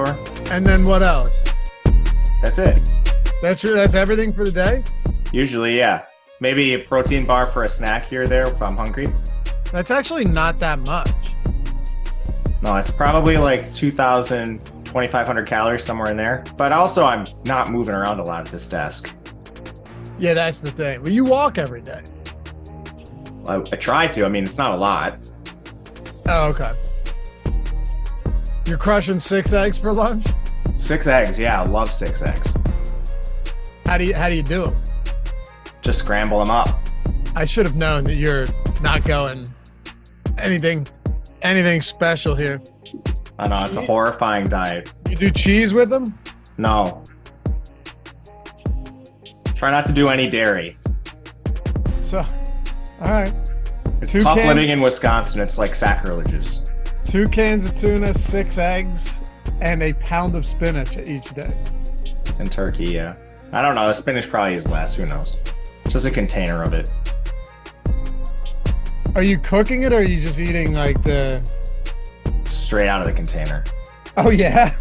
store. And then what else? That's it. That's everything for the day? Usually, yeah. Maybe a protein bar for a snack here or there if I'm hungry. That's actually not that much. No, it's probably like 2,000, 2,500 calories, somewhere in there. But also, I'm not moving around a lot at this desk. Yeah, that's the thing. Well, you walk every day. I try to. I mean, it's not a lot. Oh, okay. You're crushing 6 eggs for lunch? 6 eggs, yeah. I love 6 eggs. How do you do them? Just scramble them up. I should have known that you're not going anything special here. I know, it's a horrifying diet. You do cheese with them? No. Try not to do any dairy. So, all right. It's tough living in Wisconsin. It's like sacrilegious. 2 cans of tuna, 6 eggs, and a pound of spinach each day. And turkey, yeah. I don't know. The spinach probably is less. Who knows? Just a container of it. Are you cooking it, or are you just eating like the... Straight out of the container. Oh, yeah?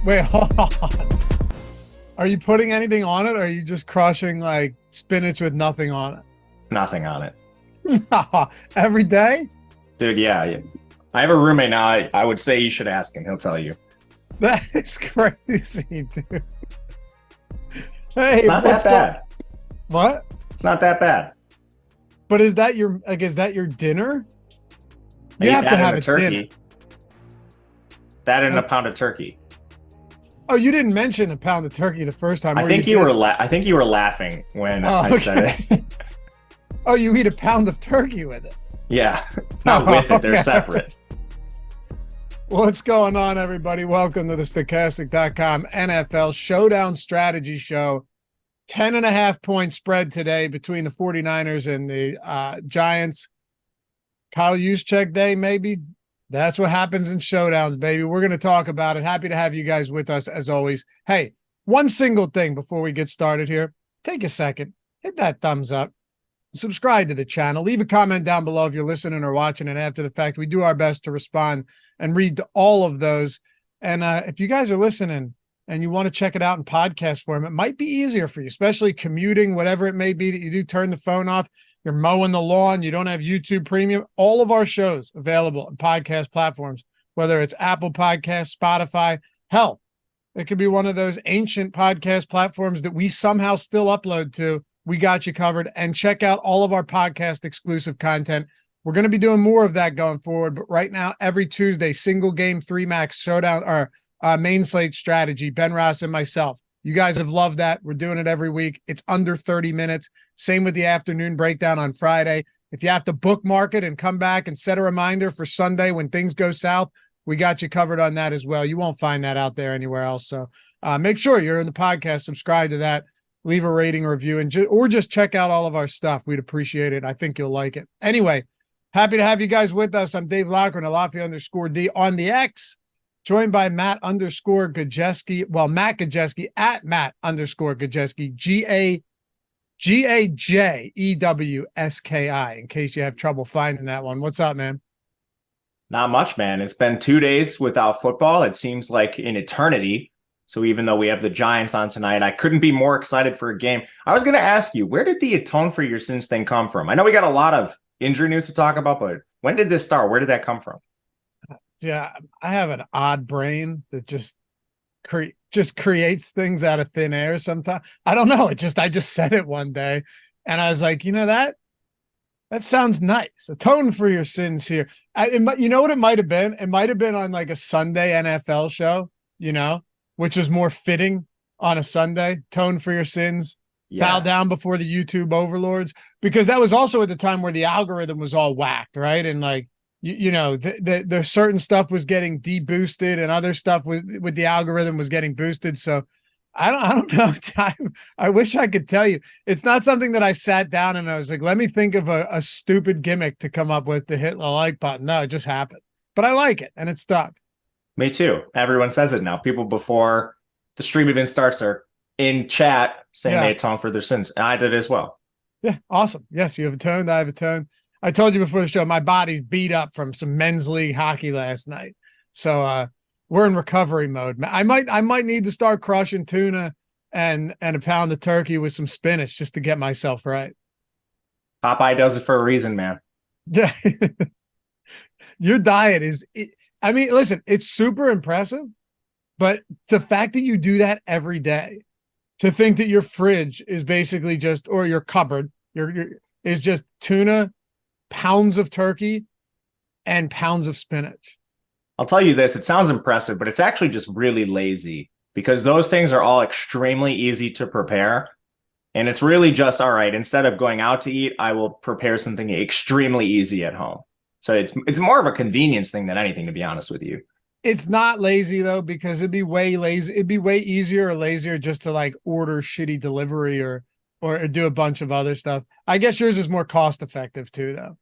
Wait, hold on. Are you putting anything on it, or are you just crushing like spinach with nothing on it? Nothing on it. Every day? Dude, yeah. I have a roommate now. I would say you should ask him. He'll tell you. That is crazy, dude. Hey, It's not that bad. What? It's not that bad. But is that your dinner? You have to have a turkey. dinner. That and a pound of turkey. Oh, you didn't mention a pound of turkey the first time. I think you were laughing when I said it. Oh, you eat a pound of turkey with it? Yeah, not with it. They're separate. What's going on, everybody? Welcome to the Stochastic.com NFL Showdown Strategy Show. 10.5 point spread today between the 49ers and the Giants. Kyle Juszczyk day, maybe. That's what happens in showdowns, baby. We're going to talk about it. Happy to have you guys with us as always. Hey, one single thing before we get started here. Take a second. Hit that thumbs up. Subscribe to the channel. Leave a comment down below if you're listening or watching it after the fact. We do our best to respond and read to all of those. And if you guys are listening and you want to check it out in podcast form, it might be easier for you, especially commuting, whatever it may be that you do, turn the phone off. You're mowing the lawn. You don't have YouTube Premium. All of our shows available on podcast platforms, whether it's Apple Podcasts, Spotify. Hell, it could be one of those ancient podcast platforms that we somehow still upload to. We got you covered. And check out all of our podcast exclusive content. We're going to be doing more of that going forward. But right now, every Tuesday, single game 3-max showdown or main slate strategy, Ben Ross and myself. You guys have loved that. We're doing it every week. It's under 30 minutes. Same with the afternoon breakdown on Friday. If you have to bookmark it and come back and set a reminder for Sunday when things go south, we got you covered on that as well. You won't find that out there anywhere else. So make sure you're in the podcast, subscribe to that, leave a rating, review, and or just check out all of our stuff. We'd appreciate it. I think you'll like it. Anyway, happy to have you guys with us. I'm Dave Loughran, @Lafayette_D on the X. Joined by Matt _Gajewski. Well, Matt Gajewski @ Matt _Gajewski. Gajewski, in case you have trouble finding that one. What's up, man? Not much, man. It's been 2 days without football. It seems like an eternity. So even though we have the Giants on tonight, I couldn't be more excited for a game. I was going to ask you, where did the atone for your sins thing come from? I know we got a lot of injury news to talk about, but when did this start? Where did that come from? Yeah, I have an odd brain that just creates things out of thin air sometimes. I don't know. I just said it one day and I was like, that sounds nice. Atone for your sins here. You know what it might have been? It might have been on like a Sunday NFL show, which is more fitting on a Sunday. Atone for your sins. Yeah. Bow down before the YouTube overlords, because that was also at the time where the algorithm was all whacked, right? And like, the certain stuff was getting deboosted and other stuff was with the algorithm was getting boosted. So I don't know. I wish I could tell you. It's not something that I sat down and I was like, let me think of a stupid gimmick to come up with to hit the like button. No, it just happened. But I like it and it stuck. Me too. Everyone says it now. People before the stream even starts are in chat saying they atone for their sins. And I did as well. Yeah, awesome. Yes, you have atoned. I have atoned. I told you before the show, my body's beat up from some men's league hockey last night. So we're in recovery mode. I might need to start crushing tuna and a pound of turkey with some spinach just to get myself right. Popeye does it for a reason, man. Yeah. Your diet I mean, listen, it's super impressive, but the fact that you do that every day, to think that your fridge is basically just, or your cupboard, is just tuna, pounds of turkey, and pounds of spinach. I'll tell you this, it sounds impressive, but it's actually just really lazy because those things are all extremely easy to prepare. And it's really just, all right, instead of going out to eat, I will prepare something extremely easy at home. So it's more of a convenience thing than anything, to be honest with you. It's not lazy though, because it'd be way lazy. It'd be way easier or lazier just to like order shitty delivery or do a bunch of other stuff. I guess yours is more cost effective too, though.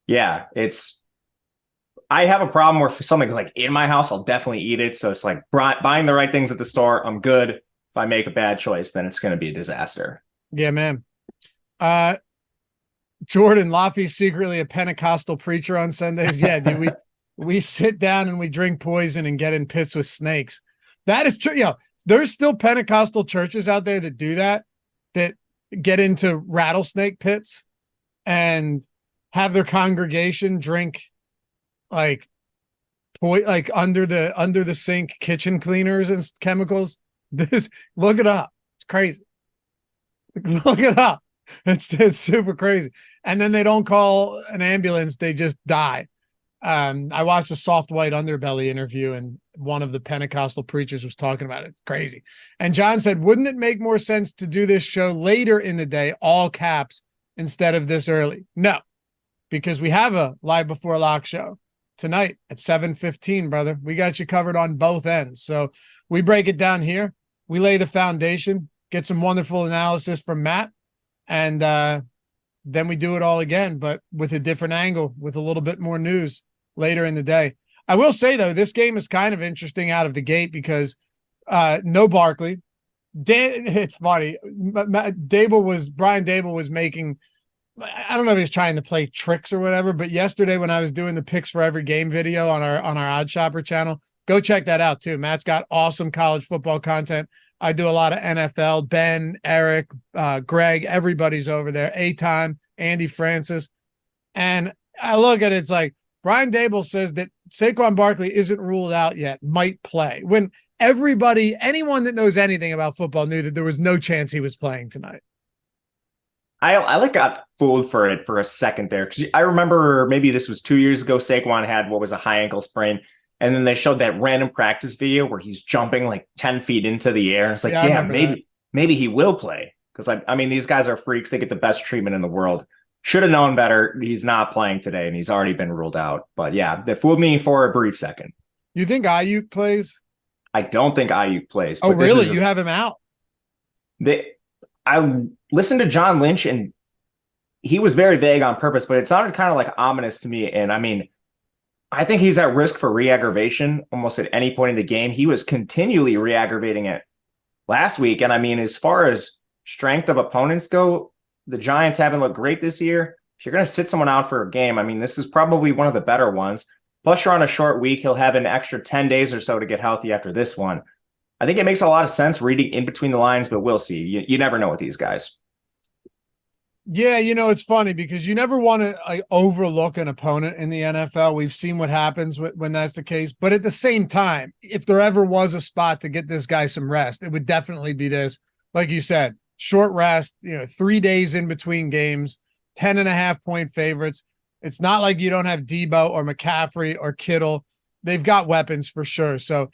Yeah, I have a problem where if something's like in my house, I'll definitely eat it. So it's like buying the right things at the store. I'm good. If I make a bad choice, then it's going to be a disaster. Yeah, man. Jordan, Laffy's secretly a Pentecostal preacher on Sundays. Yeah, dude, we sit down and we drink poison and get in pits with snakes. That is true. There's still Pentecostal churches out there that do that get into rattlesnake pits and have their congregation drink like under the sink kitchen cleaners and chemicals. Look it up. It's crazy. Look it up. It's super crazy. And then they don't call an ambulance. They just die. I watched a Soft White Underbelly interview and one of the Pentecostal preachers was talking about it. Crazy. And John said, wouldn't it make more sense to do this show later in the day, all caps, instead of this early? No, because we have a live before lock show tonight at 7:15, brother. We got you covered on both ends. So we break it down here. We lay the foundation, get some wonderful analysis from Matt, and then we do it all again, but with a different angle, with a little bit more news later in the day. I will say, though, this game is kind of interesting out of the gate because no Barkley. It's funny. Brian Dable was making, I don't know if he's trying to play tricks or whatever, but yesterday when I was doing the picks for every game video on our Odd Shopper channel, go check that out too. Matt's got awesome college football content. I do a lot of NFL. Ben, Eric, Greg, everybody's over there. Aton, Andy Francis. And I look at it, it's like Brian Dable says that Saquon Barkley isn't ruled out yet, might play. When anyone that knows anything about football knew that there was no chance he was playing tonight. I got fooled for it for a second there because I remember maybe this was 2 years ago. Saquon had what was a high ankle sprain, and then they showed that random practice video where he's jumping like 10 feet into the air. And it's like, damn, maybe he will play because I mean these guys are freaks. They get the best treatment in the world. Should have known better. He's not playing today, and he's already been ruled out. But yeah, they fooled me for a brief second. You think Ayuk plays? I don't think Ayuk plays. Oh, really? You have him out? I listened to John Lynch, and he was very vague on purpose, but it sounded kind of like ominous to me. And I mean, I think he's at risk for re-aggravation almost at any point in the game. He was continually re-aggravating it last week. And I mean, as far as strength of opponents go, the Giants haven't looked great this year. If you're going to sit someone out for a game, I mean, this is probably one of the better ones. Plus, you're on a short week. He'll have an extra 10 days or so to get healthy after this one. I think it makes a lot of sense reading in between the lines, but we'll see. You never know with these guys. Yeah, it's funny because you never want to overlook an opponent in the NFL. We've seen what happens when that's the case. But at the same time, if there ever was a spot to get this guy some rest, it would definitely be this. Like you said, short rest, 3 days in between games, 10.5-point favorites. It's not like you don't have Debo or McCaffrey or Kittle. They've got weapons for sure. So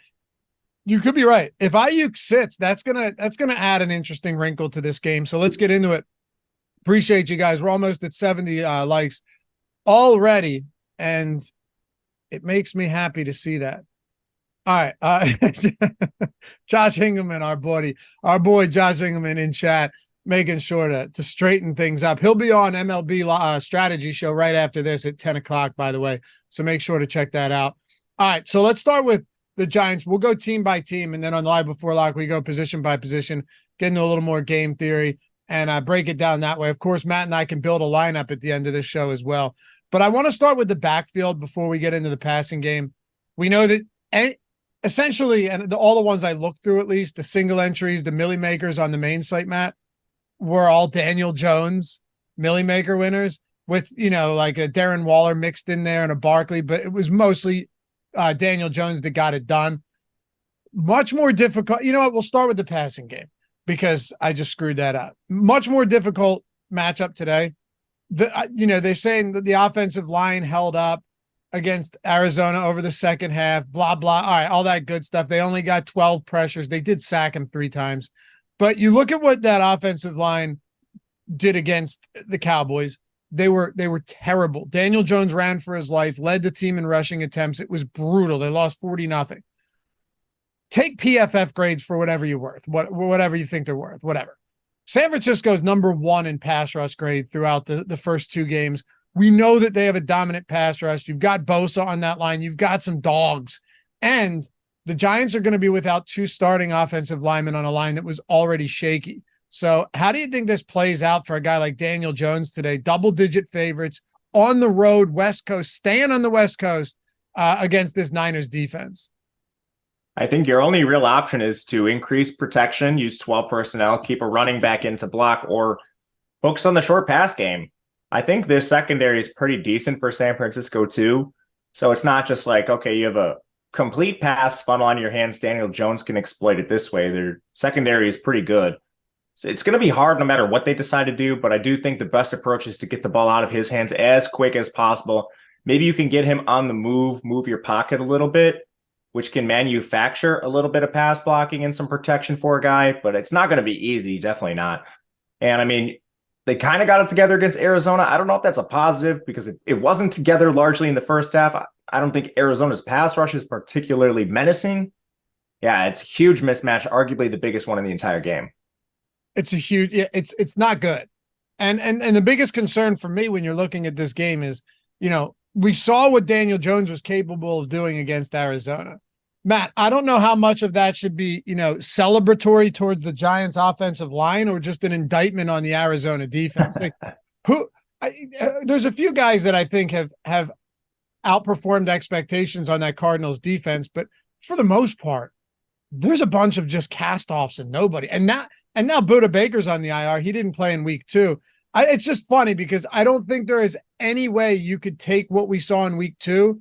you could be right. If Ayuk sits, that's gonna add an interesting wrinkle to this game. So let's get into it. Appreciate you guys. We're almost at 70 likes already, and it makes me happy to see that. All right. Josh Hingelman, our boy Josh Hingelman in chat, making sure to straighten things up. He'll be on MLB strategy show right after this at 10 o'clock, by the way. So make sure to check that out. All right. So let's start with the Giants. We'll go team by team, and then on Live Before Lock, we go position by position, get into a little more game theory, and break it down that way. Of course, Matt and I can build a lineup at the end of this show as well. But I want to start with the backfield before we get into the passing game. We know that essentially, and all the ones I looked through, at least the single entries, the Millie makers on the main site, Matt, were all Daniel Jones Millie maker winners with, like a Darren Waller mixed in there and a Barkley, but it was mostly Daniel Jones that got it done. Much more difficult. You know what? We'll start with the passing game because I just screwed that up. Much more difficult matchup today. They're saying that the offensive line held up against Arizona over the second half, blah, blah. All right, all that good stuff. They only got 12 pressures. They did sack him 3 times. But you look at what that offensive line did against the Cowboys. They were terrible. Daniel Jones ran for his life, led the team in rushing attempts. It was brutal. They lost 40-0. Take PFF grades for whatever you're worth, whatever you think they're worth, whatever. San Francisco's number 1 in pass rush grade throughout the first 2 games. We know that they have a dominant pass rush. You've got Bosa on that line. You've got some dogs. And the Giants are going to be without 2 starting offensive linemen on a line that was already shaky. So how do you think this plays out for a guy like Daniel Jones today? Double-digit favorites on the road, West Coast, staying on the West Coast against this Niners defense. I think your only real option is to increase protection, use 12 personnel, keep a running back in to block, or focus on the short pass game. I think this secondary is pretty decent for San Francisco too. So it's not just like, okay, you have a complete pass funnel on your hands. Daniel Jones can exploit it this way. Their secondary is pretty good. So it's going to be hard no matter what they decide to do, but I do think the best approach is to get the ball out of his hands as quick as possible. Maybe you can get him on the move your pocket a little bit, which can manufacture a little bit of pass blocking and some protection for a guy, but it's not going to be easy. Definitely not. And I mean, they kind of got it together against Arizona. I don't know if that's a positive because it wasn't together largely in the first half. I don't think Arizona's pass rush is particularly menacing. Yeah, it's a huge mismatch, arguably the biggest one in the entire game. It's a huge, it's not good. And the biggest concern for me when you're looking at this game is, we saw what Daniel Jones was capable of doing against Arizona. Matt, I don't know how much of that should be, celebratory towards the Giants offensive line or just an indictment on the Arizona defense. Like, there's a few guys that I think have outperformed expectations on that Cardinals defense, but for the most part, there's a bunch of just cast-offs and nobody. And now Buda Baker's on the IR. He didn't play in week 2. It's just funny because I don't think there is any way you could take what we saw in week 2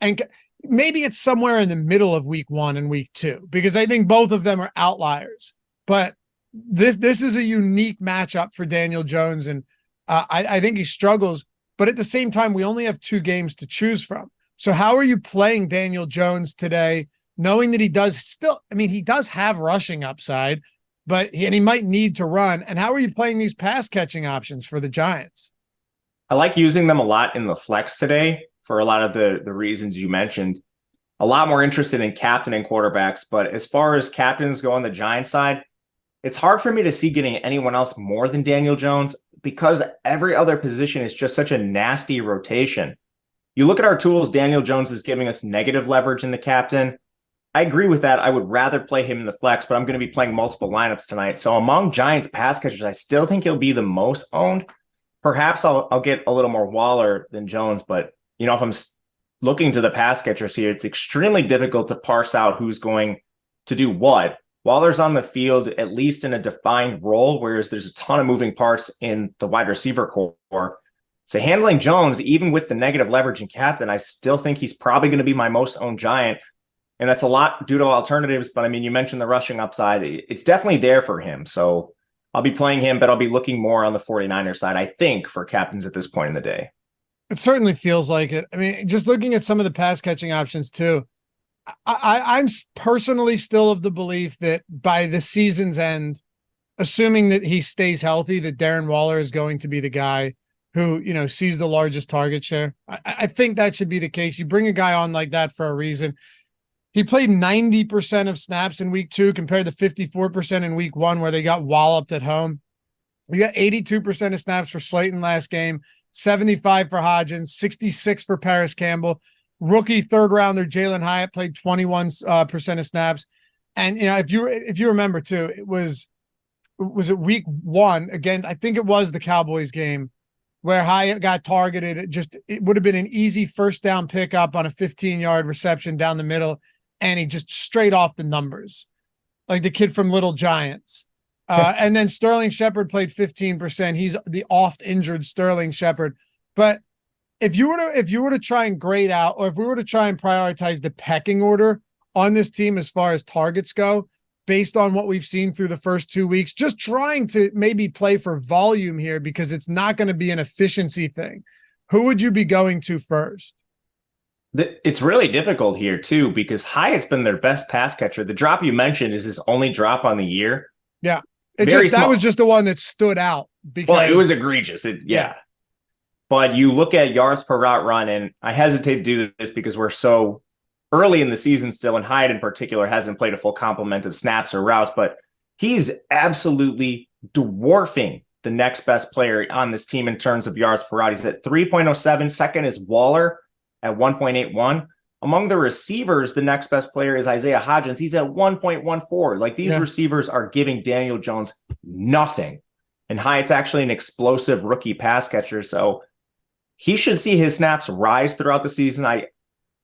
and maybe it's somewhere in the middle of week 1 and week 2, because I think both of them are outliers, but this is a unique matchup for Daniel Jones. And I think he struggles, but at the same time, we only have 2 games to choose from. So how are you playing Daniel Jones today, knowing that he does have rushing upside, but he might need to run. And how are you playing these pass catching options for the Giants? I like using them a lot in the flex today for a lot of the reasons you mentioned. A lot more interested in captain and quarterbacks, but as far as captains go on the Giants side, it's hard for me to see getting anyone else more than Daniel Jones because every other position is just such a nasty rotation. You look at our tools, Daniel Jones is giving us negative leverage in the captain. I agree with that. I would rather play him in the flex, but I'm going to be playing multiple lineups tonight. So among Giants pass catchers, I still think he'll be the most owned. Perhaps I'll get a little more Waller than Jones, but if I'm looking to the pass catchers here, it's extremely difficult to parse out who's going to do what. Waller's on the field, at least in a defined role, whereas there's a ton of moving parts in the wide receiver core. So handling Jones, even with the negative leverage in captain, I still think he's probably going to be my most owned Giant. And that's a lot due to alternatives. But I mean, you mentioned the rushing upside. It's definitely there for him. So I'll be playing him, but I'll be looking more on the 49ers side, I think, for captains at this point in the day. It certainly feels like it. I mean, just looking at some of the pass catching options too, I'm personally still of the belief that by the season's end, assuming that he stays healthy, that Darren Waller is going to be the guy who, sees the largest target share. I think that should be the case. You bring a guy on like that for a reason. He played 90% of snaps in week 2 compared to 54% in week 1 where they got walloped at home. We got 82% of snaps for Slayton last game, 75 for Hodgins, 66 for Paris Campbell. Rookie third rounder Jalen Hyatt played 21% of snaps. And if you remember too, it was it week 1 again, I think it was the Cowboys game where Hyatt got targeted. It would have been an easy first down pickup on a 15-yard reception down the middle. and he just straight off the numbers, like the kid from Little Giants. And then Sterling Shepard played 15%. He's the oft injured Sterling Shepard. But if you were to try and grade out, or if we were to try and prioritize the pecking order on this team as far as targets go, based on what we've seen through the first 2 weeks, just trying to maybe play for volume here because it's not going to be an efficiency thing, who would you be going to first? It's really difficult here too, because Hyatt's been their best pass catcher. The drop you mentioned is his only drop on the year. Yeah. That was just the one that stood out because it was egregious. Yeah. But you look at yards per route run, and I hesitate to do this because we're so early in the season still, and Hyatt in particular hasn't played a full complement of snaps or routes, but he's absolutely dwarfing the next best player on this team in terms of yards per route. He's at 3.07. Second is Waller at 1.81. Among the receivers, the next best player is Isaiah Hodgins. He's at 1.14. Like, these receivers are giving Daniel Jones nothing. And Hyatt's actually an explosive rookie pass catcher. So he should see his snaps rise throughout the season.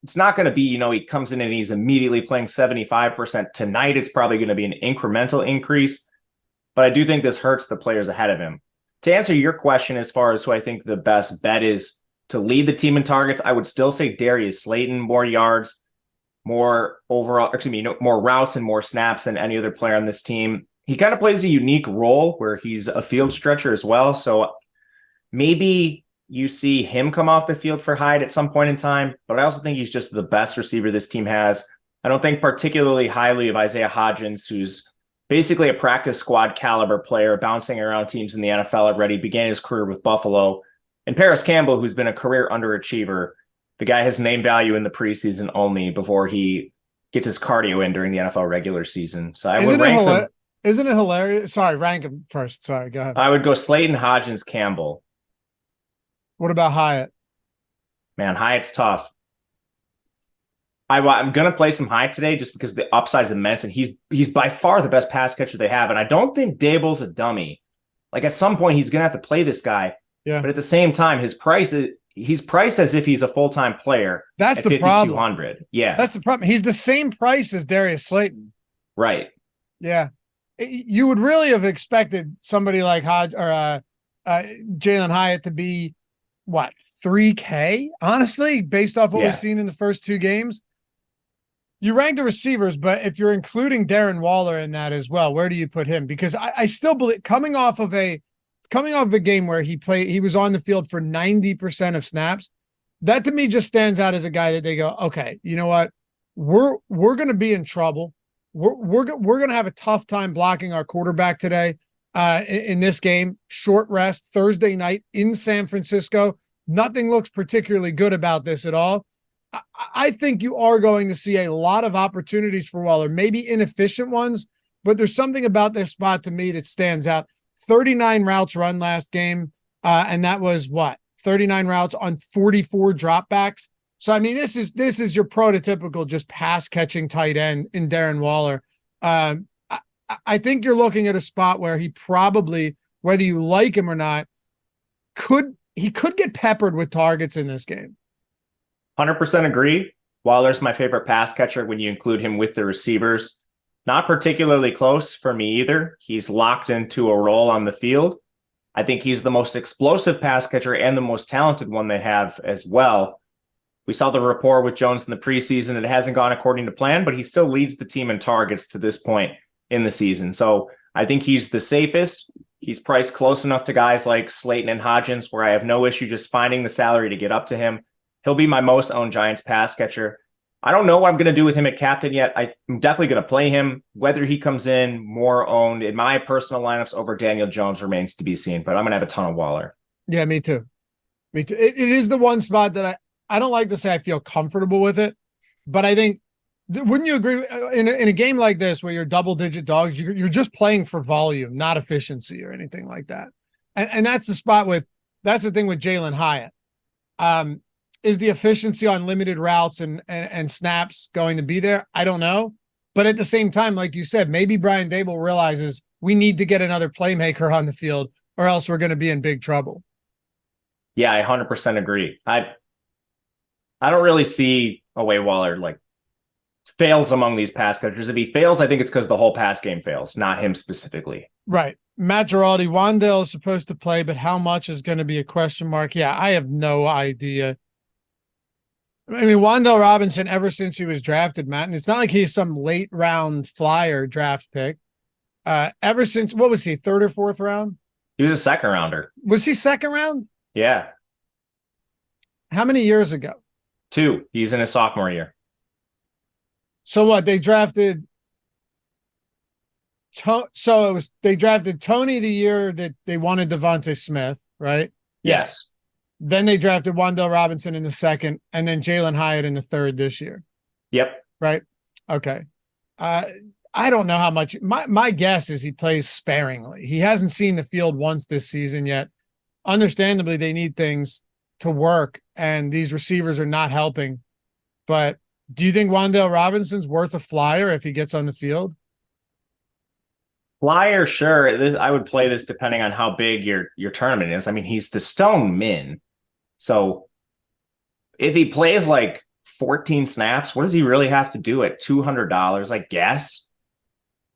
It's not going to be, he comes in and he's immediately playing 75%. Tonight, it's probably going to be an incremental increase. But I do think this hurts the players ahead of him. To answer your question as far as who I think the best bet is to lead the team in targets, I would still say Darius Slayton, more yards, more routes and more snaps than any other player on this team. He kind of plays a unique role where he's a field stretcher as well. So maybe you see him come off the field for Hyatt at some point in time, but I also think he's just the best receiver this team has. I don't think particularly highly of Isaiah Hodgins, who's basically a practice squad caliber player bouncing around teams in the NFL already, began his career with Buffalo. And Paris Campbell, who's been a career underachiever, the guy has name value in the preseason only before he gets his cardio in during the NFL regular season. So I would rank them. Isn't it hilarious? Sorry, rank him first. Sorry, go ahead. I would go Slayton, Hodgins, Campbell. What about Hyatt? Man, Hyatt's tough. I'm going to play some Hyatt today just because the upside is immense, and he's by far the best pass catcher they have. And I don't think Dable's a dummy. Like, at some point, he's going to have to play this guy. Yeah. But at the same time, he's priced as if he's a full-time player. That's the problem. $5,200. Yeah. That's the problem. He's the same price as Darius Slayton. Right. Yeah. You would really have expected somebody like Jalen Hyatt to be, what, $3K? Honestly, based off what we've seen in the first two games. You rank the receivers, but if you're including Darren Waller in that as well, where do you put him? Because I still believe coming off of a game where he was on the field for 90% of snaps, that to me just stands out as a guy that they go, okay, you know what? We're going to be in trouble. We're going to have a tough time blocking our quarterback today in this game. Short rest Thursday night in San Francisco. Nothing looks particularly good about this at all. I think you are going to see a lot of opportunities for Waller, maybe inefficient ones, but there's something about this spot to me that stands out. 39 routes run last game, and that was 39 routes on 44 dropbacks. So, I mean, this is your prototypical just pass catching tight end in Darren Waller. I think you're looking at a spot where he probably, whether you like him or not, could get peppered with targets in this game. 100% agree. Waller's my favorite pass catcher when you include him with the receivers. Not particularly close for me either. He's locked into a role on the field. I think he's the most explosive pass catcher and the most talented one they have as well. We saw the rapport with Jones in the preseason. It hasn't gone according to plan, but he still leads the team in targets to this point in the season. So I think he's the safest. He's priced close enough to guys like Slayton and Hodgins where I have no issue just finding the salary to get up to him. He'll be my most owned Giants pass catcher. I don't know what I'm going to do with him at captain yet. I'm definitely going to play him. Whether he comes in more owned in my personal lineups over Daniel Jones remains to be seen, but I'm going to have a ton of Waller. Yeah, me too. Me too. It is the one spot that I don't like to say I feel comfortable with it, but I think, wouldn't you agree in a game like this where you're double-digit dogs, you're just playing for volume, not efficiency or anything like that. And that's the spot that's the thing with Jalen Hyatt. Is the efficiency on limited routes and snaps going to be there? I don't know. But at the same time, like you said, maybe Brian Daboll realizes we need to get another playmaker on the field or else we're going to be in big trouble. Yeah, I 100% agree. I don't really see a way Waller fails among these pass catchers. If he fails, I think it's because the whole pass game fails, not him specifically. Right. Matt Giraldi, Wandale is supposed to play, but how much is going to be a question mark? Yeah, I have no idea. I mean, Wandale Robinson, ever since he was drafted, Matt, and it's not like he's some late round flyer draft pick. Ever since, what was he, third or fourth round? He was a second rounder. Was he second round? Yeah. How many years ago? 2. He's in his sophomore year. So what? They drafted. They drafted Tony the year that they wanted Devontae Smith, right? Yes. Then they drafted Wandale Robinson in the second, and then Jalen Hyatt in the third this year. Yep. Right. Okay. I don't know how much. My guess is he plays sparingly. He hasn't seen the field once this season yet. Understandably, they need things to work, and these receivers are not helping. But do you think Wandale Robinson's worth a flyer if he gets on the field? Flyer, sure. I would play this depending on how big your tournament is. I mean, he's the Stone Min. So if he plays like 14 snaps, what does he really have to do at $200? I guess.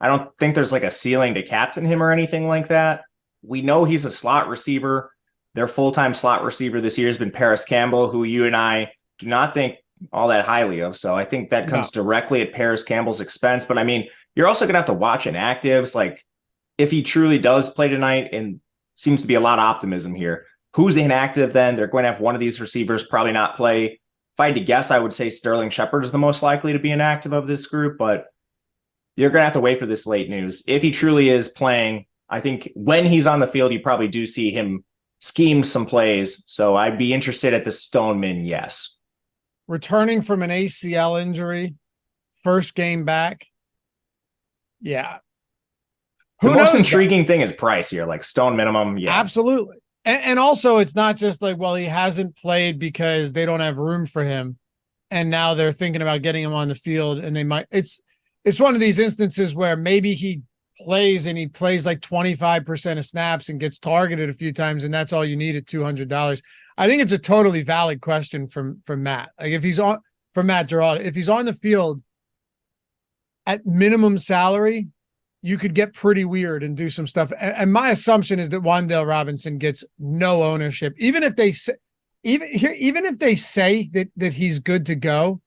I don't think there's like a ceiling to captain him or anything like that. We know he's a slot receiver. Their full-time slot receiver this year has been Paris Campbell, who you and I do not think all that highly of. So I think that comes directly at Paris Campbell's expense. But I mean, you're also going to have to watch inactives. Like if he truly does play tonight, and seems to be a lot of optimism here, who's inactive then? They're going to have one of these receivers probably not play. If I had to guess, I would say Sterling Shepard is the most likely to be inactive of this group, but you're going to have to wait for this late news. If he truly is playing, I think when he's on the field, you probably do see him scheme some plays. So I'd be interested at the Stoneman, yes. Returning from an ACL injury, first game back. Yeah. The most intriguing thing is price here, like Stone minimum. Yeah, absolutely. And also it's not just like, well, he hasn't played because they don't have room for him, and now they're thinking about getting him on the field, and they might. It's one of these instances where maybe he plays and he plays like 25% of snaps and gets targeted a few times, and that's all you need at $200. I think it's a totally valid question from Matt. Like if he's on, from Matt Giraldi, if he's on the field at minimum salary, you could get pretty weird and do some stuff. And my assumption is that Wandale Robinson gets no ownership, even if they say, even if they say that he's good to go.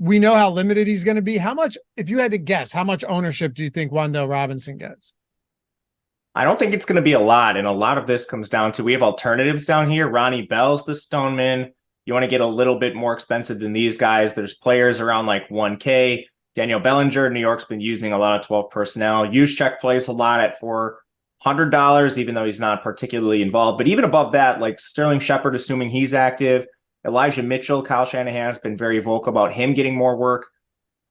We know how limited he's going to be. How much, if you had to guess, how much ownership do you think Wandale Robinson gets? I don't think it's going to be a lot. And a lot of this comes down to, we have alternatives down here. Ronnie Bell's the Stoneman. You want to get a little bit more expensive than these guys. There's players around like 1K. Daniel Bellinger, New York's been using a lot of 12 personnel. Juszczyk plays a lot at $400, even though he's not particularly involved. But even above that, like Sterling Shepard, assuming he's active, Elijah Mitchell, Kyle Shanahan has been very vocal about him getting more work.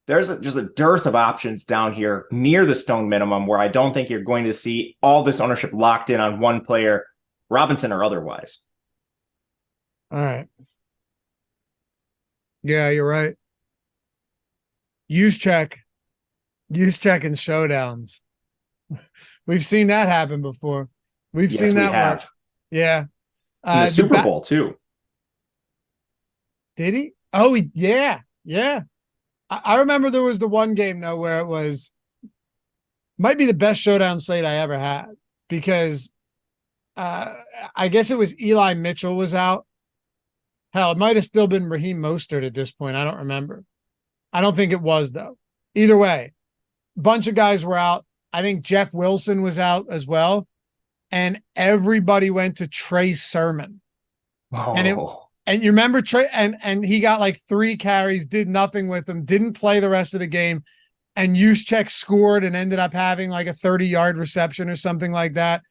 There's just a dearth of options down here near the Stone minimum where I don't think you're going to see all this ownership locked in on one player, Robinson or otherwise. All right. Yeah, you're right. Juszczyk in showdowns. We've seen that happen before. We've seen that work. Yeah. In the Super Bowl too. Did he? Oh, yeah. I remember there was the one game though where it was might be the best showdown slate I ever had, because I guess it was Eli Mitchell was out. Hell, it might have still been Raheem Mostert at this point. I don't remember. I don't think it was though. Either way, a bunch of guys were out. I think Jeff Wilson was out as well, and everybody went to Trey Sermon. Oh. And you remember Trey, and he got like 3 carries, did nothing with him, didn't play the rest of the game, and Juszczyk scored and ended up having like a 30-yard reception or something like that.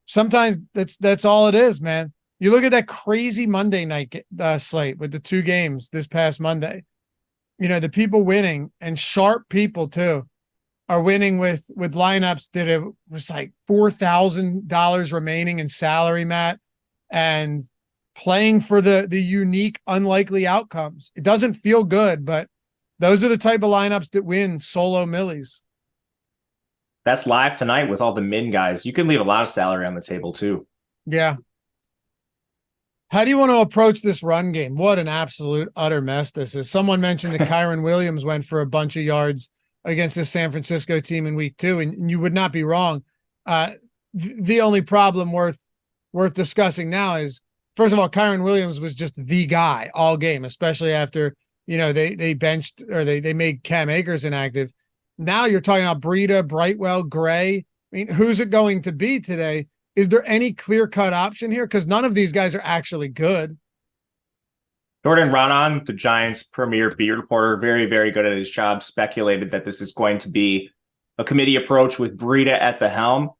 Sometimes that's all it is, man. You look at that crazy Monday night slate with the 2 games this past Monday. You know, the people winning, and sharp people too, are winning with lineups that it was like $4,000 remaining in salary, Matt, and playing for the unique, unlikely outcomes. It doesn't feel good, but those are the type of lineups that win solo millies. That's live tonight with all the min guys. You can leave a lot of salary on the table too. Yeah. How do you want to approach this run game? What an absolute utter mess this is. Someone mentioned that Kyron Williams went for a bunch of yards against the San Francisco team in week 2, and you would not be wrong. The only problem worth discussing now is, first of all, Kyron Williams was just the guy all game, especially after, they benched, or they made Cam Akers inactive. Now you're talking about Breida, Brightwell, Gray. I mean, who's it going to be today? Is there any clear-cut option here? Because none of these guys are actually good. Jordan Raanan, the Giants' premier beat reporter, very, very good at his job, speculated that this is going to be a committee approach with Breida at the helm,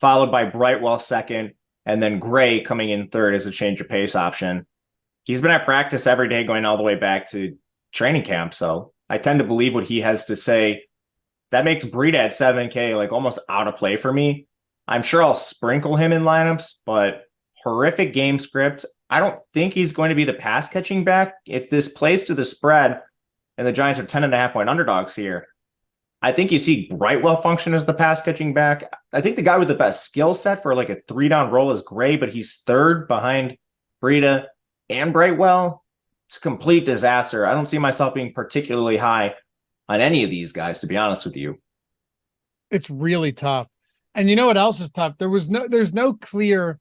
followed by Brightwell second, and then Gray coming in third as a change of pace option. He's been at practice every day going all the way back to training camp, so I tend to believe what he has to say. That makes Breida at 7K like almost out of play for me. I'm sure I'll sprinkle him in lineups, but horrific game script. I don't think he's going to be the pass catching back. If this plays to the spread and the Giants are 10.5-point underdogs here, I think you see Brightwell function as the pass catching back. I think the guy with the best skill set for like a 3-down role is Gray, but he's third behind Breida and Brightwell. It's a complete disaster. I don't see myself being particularly high on any of these guys, to be honest with you. It's really tough. And you know what else is tough? There's no clear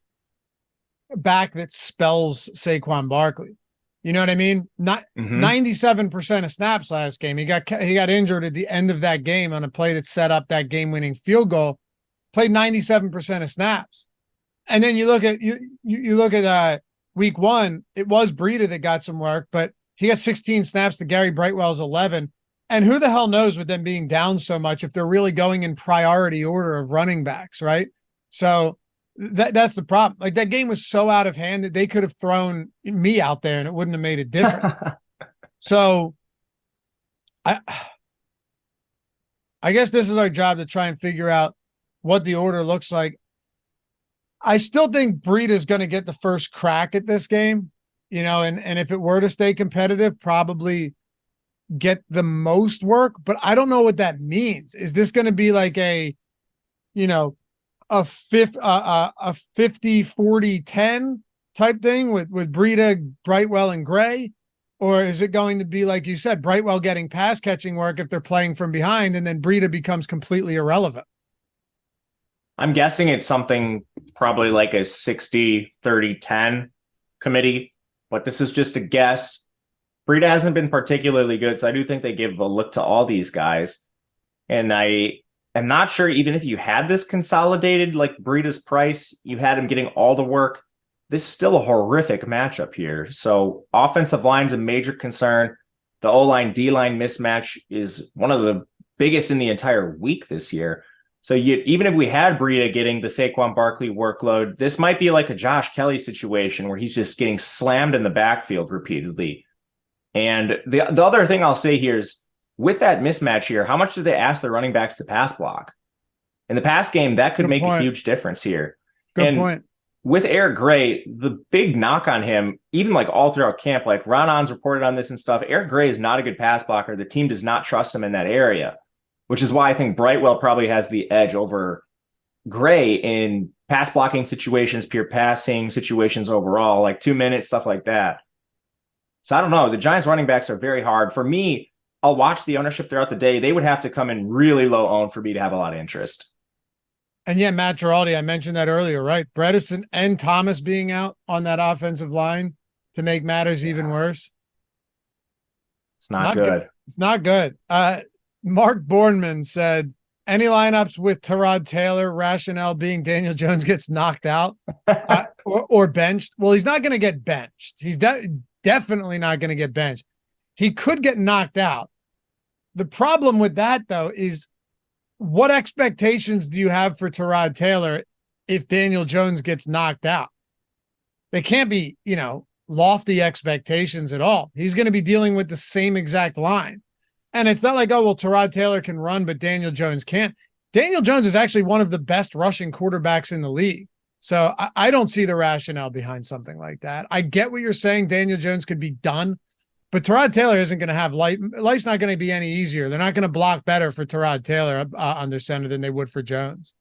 back that spells Saquon Barkley. You know what I mean? Not 97% of snaps last game. He got injured at the end of that game on a play that set up that game-winning field goal. Played 97% of snaps. And then you look at week 1, it was Breida that got some work, but he got 16 snaps to Gary Brightwell's 11. And who the hell knows with them being down so much if they're really going in priority order of running backs, right? So that's the problem. Like, that game was so out of hand that they could have thrown me out there and it wouldn't have made a difference. So I guess this is our job to try and figure out what the order looks like. I still think Breida is going to get the first crack at this game, and if it were to stay competitive, probably get the most work, but I don't know what that means. Is this going to be like a 50-40-10 type thing with Breida, Brightwell, and Gray? Or is it going to be, like you said, Brightwell getting pass catching work if they're playing from behind, and then Breida becomes completely irrelevant? I'm guessing it's something probably like a 60-30-10 committee, but this is just a guess. Breida hasn't been particularly good, so I do think they give a look to all these guys. And I am not sure, even if you had this consolidated, like Breida's price, you had him getting all the work, this is still a horrific matchup here. So offensive line's a major concern. The O-line, D-line mismatch is one of the biggest in the entire week this year. So even if we had Breida getting the Saquon Barkley workload, this might be like a Josh Kelly situation where he's just getting slammed in the backfield repeatedly. And the other thing I'll say here is, with that mismatch here, how much do they ask their running backs to pass block? In the pass game, that could make a huge difference here. Good point. With Eric Gray, the big knock on him, even like all throughout camp, like Ronan's reported on this and stuff, Eric Gray is not a good pass blocker. The team does not trust him in that area, which is why I think Brightwell probably has the edge over Gray in pass blocking situations, pure passing situations overall, like 2 minutes, stuff like that. So I don't know. The Giants running backs are very hard. For me, I'll watch the ownership throughout the day. They would have to come in really low owned for me to have a lot of interest. And yeah, Matt Giraldi, I mentioned that earlier, right? Bredesen and Thomas being out on that offensive line to make matters even worse. It's not good. It's not good. Mark Bourneman said, any lineups with Tyrod Taylor, rationale being Daniel Jones gets knocked out or benched? Well, he's not going to get benched. He's definitely not going to get benched. He could get knocked out. The problem with that, though, is what expectations do you have for Tyrod Taylor if Daniel Jones gets knocked out? They can't be, lofty expectations at all. He's going to be dealing with the same exact line. And it's not like, oh, well, Tyrod Taylor can run, but Daniel Jones can't. Daniel Jones is actually one of the best rushing quarterbacks in the league. So I don't see the rationale behind something like that. I get what you're saying. Daniel Jones could be done, but Tyrod Taylor isn't going to have life. Life's not going to be any easier. They're not going to block better for Tyrod Taylor under center than they would for Jones.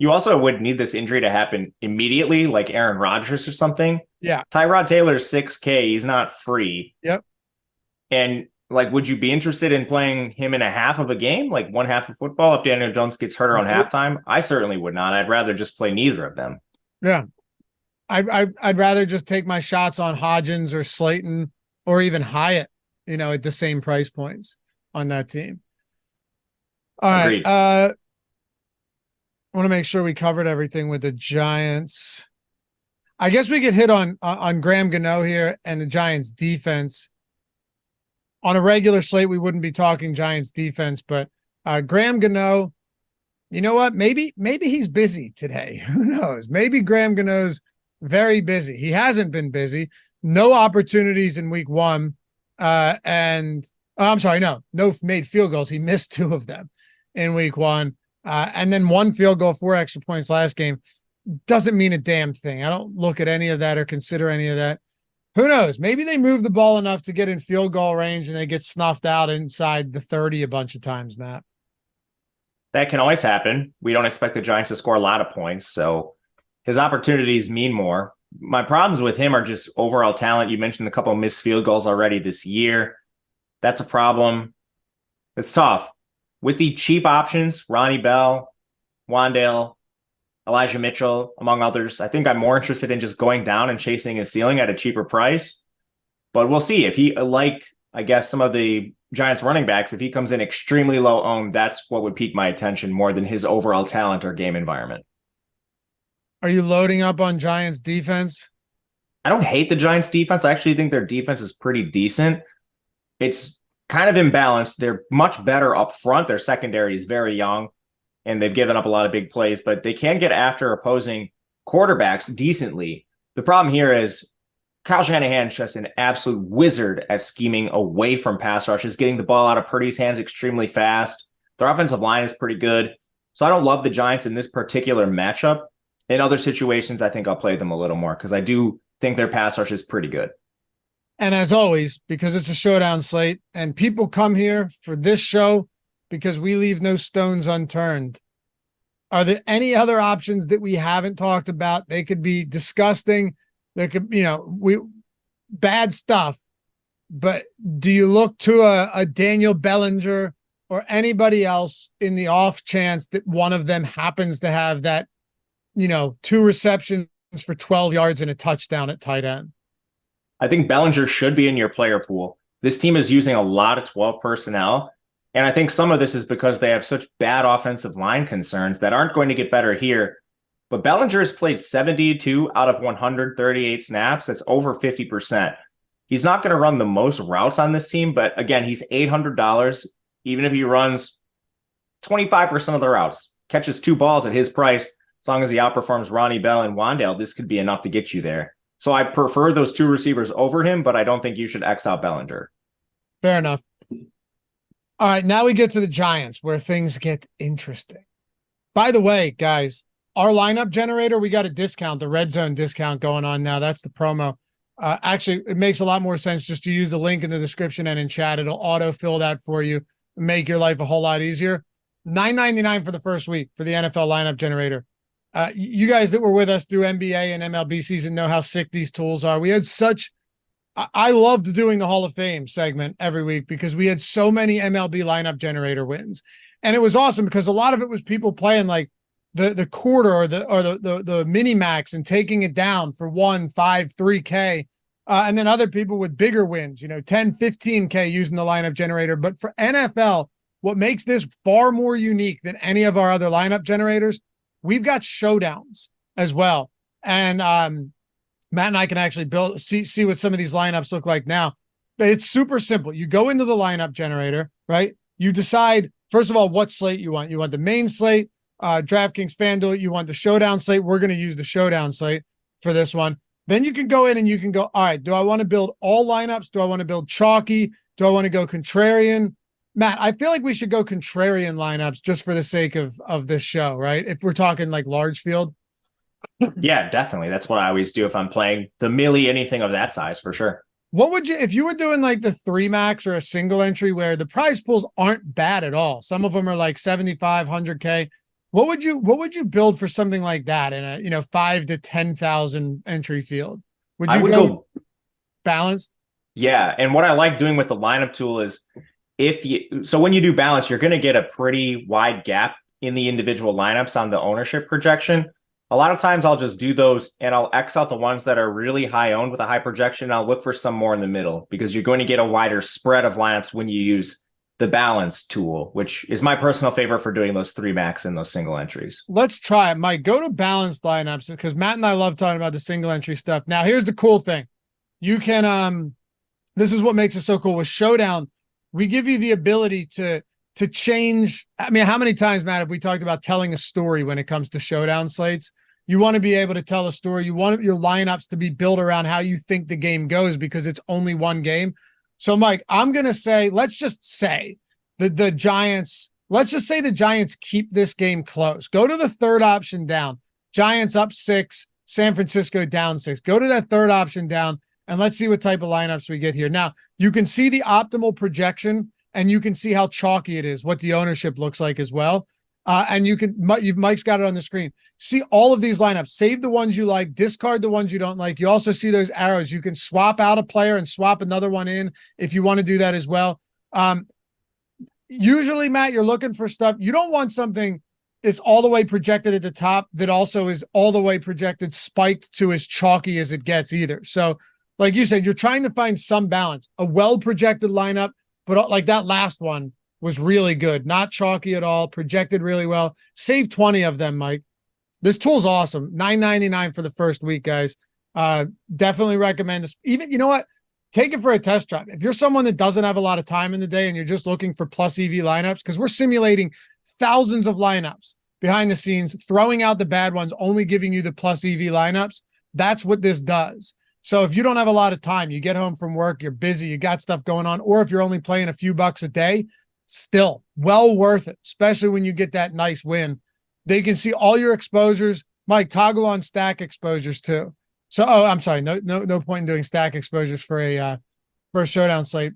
You also would need this injury to happen immediately, like Aaron Rodgers or something. Yeah. Tyrod Taylor's 6K. He's not free. Yep. And like, would you be interested in playing him in a half of a game, like one half of football, if Daniel Jones gets hurt around halftime? I certainly would not. I'd rather just play neither of them. Yeah. I'd rather just take my shots on Hodgins or Slayton or even Hyatt, at the same price points on that team. All Agreed. right. I want to make sure we covered everything with the Giants. I guess we could hit on Graham Gano here and the Giants defense. On a regular slate, we wouldn't be talking Giants defense, but Graham Gano, you know what? Maybe he's busy today. Who knows? Maybe Graham Gano's very busy. He hasn't been busy. No opportunities in week one. No made field goals. He missed 2 of them in week one. And then 1 field goal, 4 extra points last game. Doesn't mean a damn thing. I don't look at any of that or consider any of that. Who knows? Maybe they move the ball enough to get in field goal range and they get snuffed out inside the 30 a bunch of times, Matt. That can always happen. We don't expect the Giants to score a lot of points, so his opportunities mean more. My problems with him are just overall talent. You mentioned a couple of missed field goals already this year. That's a problem. It's tough. With the cheap options, Ronnie Bell, Wandale, Elijah Mitchell, among others, I think I'm more interested in just going down and chasing his ceiling at a cheaper price. But we'll see if he, like, I guess some of the Giants running backs, if he comes in extremely low owned, that's what would pique my attention more than his overall talent or game environment. Are you loading up on Giants defense? I don't hate the Giants defense. I actually think their defense is pretty decent. It's kind of imbalanced. They're much better up front. Their secondary is very young, and they've given up a lot of big plays, but they can get after opposing quarterbacks decently. The problem here is Kyle Shanahan's just an absolute wizard at scheming away from pass rushes, getting the ball out of Purdy's hands extremely fast. Their offensive line is pretty good. So I don't love the Giants in this particular matchup. In other situations, I think I'll play them a little more because I do think their pass rush is pretty good. And as always, because it's a showdown slate and people come here for this show because we leave no stones unturned. Are there any other options that we haven't talked about? They could be disgusting. There could, bad stuff. But do you look to a Daniel Bellinger or anybody else in the off chance that one of them happens to have that, 2 receptions for 12 yards and a touchdown at tight end? I think Bellinger should be in your player pool. This team is using a lot of 12 personnel. And I think some of this is because they have such bad offensive line concerns that aren't going to get better here. But Bellinger has played 72 out of 138 snaps. That's over 50%. He's not going to run the most routes on this team, but again, he's $800. Even if he runs 25% of the routes, catches 2 balls at his price, as long as he outperforms Ronnie Bell and Wandale, this could be enough to get you there. So I prefer those 2 receivers over him, but I don't think you should X out Bellinger. Fair enough. All right, now we get to the Giants where things get interesting. By the way, guys, our lineup generator, we got a discount, the red zone discount going on now. That's the promo. Actually, it makes a lot more sense just to use the link in the description and in chat. It'll auto-fill that for you, make your life a whole lot easier. $9.99 for the first week for the NFL lineup generator. You guys that were with us through NBA and MLB season know how sick these tools are. We had I loved doing the Hall of Fame segment every week because we had so many MLB lineup generator wins. And it was awesome because a lot of it was people playing like the quarter or the mini max and taking it down for 1, 5, 3K. And then other people with bigger wins, 10, 15K using the lineup generator. But for NFL, what makes this far more unique than any of our other lineup generators, we've got showdowns as well. And Matt and I can actually see what some of these lineups look like now. But it's super simple. You go into the lineup generator, right? You decide, first of all, what slate you want. You want the main slate, DraftKings, FanDuel. You want the showdown slate. We're going to use the showdown slate for this one. Then you can go in and you can go, all right, do I want to build all lineups? Do I want to build chalky? Do I want to go contrarian? Matt, I feel like we should go contrarian lineups just for the sake of this show, right? If we're talking like large field. Yeah, definitely. That's what I always do if I'm playing the milli, anything of that size, for sure. What would you, if you were doing like the 3 max or a single entry where the prize pools aren't bad at all? Some of them are like 75, 100K. What would you build for something like that in a 5 to 10,000 entry field? Would I you would go go, balanced? yeah. And what I like doing with the lineup tool is so when you do balance, you're going to get a pretty wide gap in the individual lineups on the ownership projection. A lot of times I'll just do those and I'll X out the ones that are really high owned with a high projection. And I'll look for some more in the middle because you're going to get a wider spread of lineups when you use the balance tool, which is my personal favorite for doing those 3 max and those single entries. Let's try it. Mike, go to balanced lineups because Matt and I love talking about the single entry stuff. Now, here's the cool thing. You can this is what makes it so cool with Showdown. We give you the ability to change. I mean, how many times, Matt, have we talked about telling a story when it comes to Showdown slates? You want to be able to tell a story. You want your lineups to be built around how you think the game goes because it's only one game. So, Mike, I'm going to say, let's just say the Giants, let's just say the Giants keep this game close. Go to the third option down. Giants up 6, San Francisco down 6. Go to that third option down, and let's see what type of lineups we get here. Now, you can see the optimal projection, and you can see how chalky it is, what the ownership looks like as well. And Mike's got it on the screen. See all of these lineups, save the ones you like, discard the ones you don't like. You also see those arrows. You can swap out a player and swap another one in if you want to do that as well. Usually, Matt, you're looking for stuff. You don't want something that's all the way projected at the top that also is all the way projected spiked to as chalky as it gets either. So like you said, you're trying to find some balance, a well-projected lineup, but like that last one was really good, not chalky at all, projected really well. Save 20 of them, Mike. This tool's awesome. $9.99 for the first week, guys. Definitely recommend this. Even, you know what? Take it for a test drive. If you're someone that doesn't have a lot of time in the day and you're just looking for plus EV lineups, because we're simulating thousands of lineups behind the scenes, throwing out the bad ones, only giving you the plus EV lineups. That's what this does. So if you don't have a lot of time, you get home from work, you're busy, you got stuff going on, or if you're only playing a few bucks a day, still well worth it, especially when you get that nice win. They can see all your exposures. Mike, toggle on stack exposures too. So, I'm sorry, no point in doing stack exposures for a showdown slate.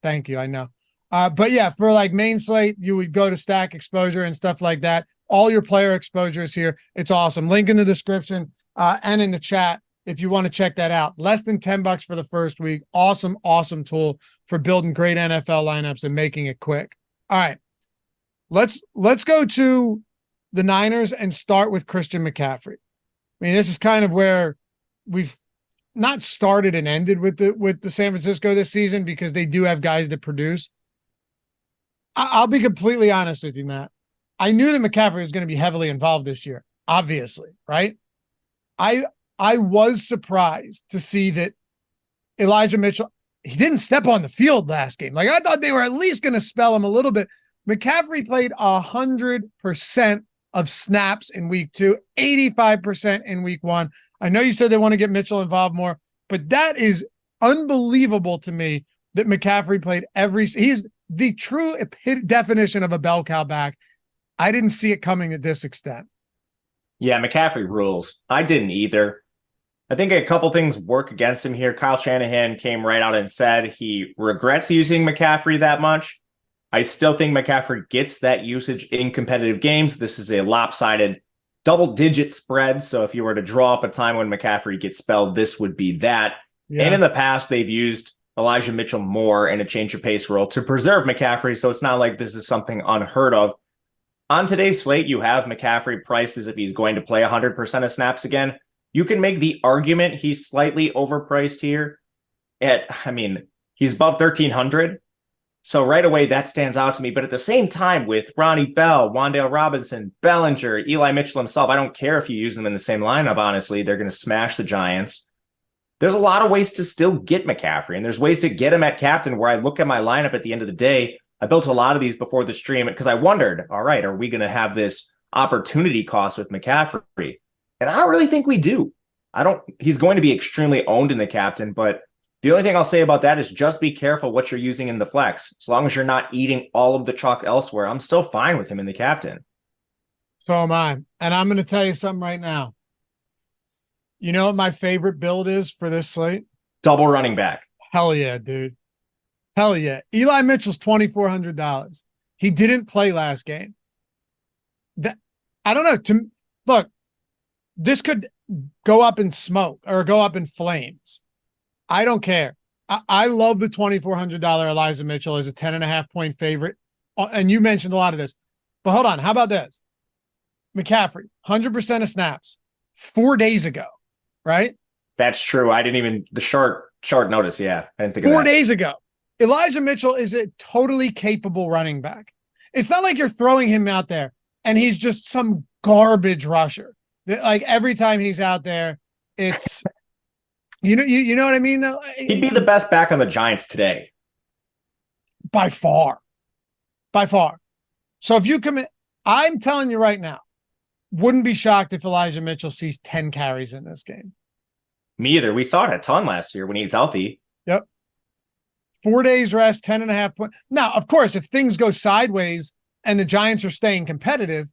Thank you, I know. But yeah, for like main slate, you would go to stack exposure and stuff like that. All your player exposures here. It's awesome. Link in the description and in the chat if you want to check that out. Less than $10 for the first week. Awesome, awesome tool for building great NFL lineups and making it quick. All right. Let's go to the Niners and start with Christian McCaffrey. I mean, this is kind of where we've not started and ended with the San Francisco this season because they do have guys that produce. I'll be completely honest with you, Matt. I knew that McCaffrey was going to be heavily involved this year, obviously, right? I was surprised to see that Elijah Mitchell, he didn't step on the field last game. Like I thought they were at least going to spell him a little bit. McCaffrey played 100% of snaps in week 2, 85% in week 1. I know you said they want to get Mitchell involved more, but that is unbelievable to me that McCaffrey played he's the true definition of a bell cow back. I didn't see it coming at this extent. Yeah, McCaffrey rules. I didn't either. I think a couple things work against him here. Kyle Shanahan came right out and said he regrets using McCaffrey that much. I still think McCaffrey gets that usage in competitive games. This is a lopsided double-digit spread, so if you were to draw up a time when McCaffrey gets spelled, this would be that. Yeah. And in the past, they've used Elijah Mitchell more in a change of pace role to preserve McCaffrey, so it's not like this is something unheard of. On today's slate, you have McCaffrey priced as if he's going to play 100% of snaps again. You can make the argument he's slightly overpriced here. He's above 1,300. So right away, that stands out to me. But at the same time, with Ronnie Bell, Wandale Robinson, Bellinger, Eli Mitchell himself, I don't care if you use them in the same lineup, honestly. They're going to smash the Giants. There's a lot of ways to still get McCaffrey, and there's ways to get him at captain where I look at my lineup at the end of the day. I built a lot of these before the stream because I wondered, all right, are we going to have this opportunity cost with McCaffrey? And I don't really think we do. He's going to be extremely owned in the captain, but the only thing I'll say about that is just be careful what you're using in the flex. As long as you're not eating all of the chalk elsewhere, I'm still fine with him in the captain. So am I. And I'm going to tell you something right now. You know what my favorite build is for this slate? Double running back. Hell yeah, dude. Hell yeah. Eli Mitchell's $2,400. He didn't play last game. I don't know. Look, this could go up in smoke or go up in flames. I don't care. I love the $2,400 Elijah Mitchell as a 10.5-point favorite. And you mentioned a lot of this. But hold on. How about this? McCaffrey, 100% of snaps 4 days ago, right? That's true. I didn't even, the short notice. Yeah. I didn't think of that. 4 days ago. Elijah Mitchell is a totally capable running back. It's not like you're throwing him out there and he's just some garbage rusher. Like every time he's out there, it's, you know what I mean though? He'd be the best back on the Giants today. By far. So if you commit, I'm telling you right now, wouldn't be shocked if Elijah Mitchell sees 10 carries in this game. Me either. We saw it a ton last year when he's healthy. Yep. 4 days rest, 10.5 points. Now, of course, if things go sideways and the Giants are staying competitive,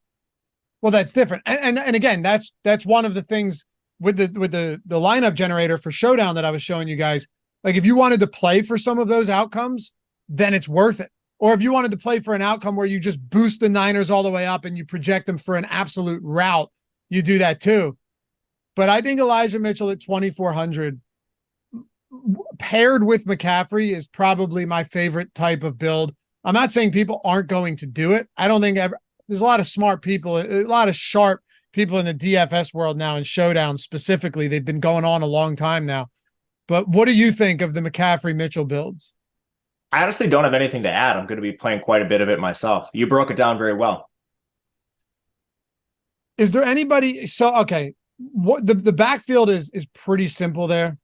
well, that's different. And again, that's one of the things with the lineup generator for Showdown that I was showing you guys. Like if you wanted to play for some of those outcomes, then it's worth it. Or if you wanted to play for an outcome where you just boost the Niners all the way up and you project them for an absolute rout, you do that too. But I think Elijah Mitchell at 2,400 paired with McCaffrey is probably my favorite type of build. I'm not saying people aren't going to do it. I don't think there's a lot of smart people, a lot of sharp people in the DFS world now and Showdown specifically. They've been going on a long time now. But what do you think of the McCaffrey Mitchell builds? I honestly don't have anything to add. I'm going to be playing quite a bit of it myself. You broke it down very well. Is there anybody? So, okay. What the backfield is pretty simple there.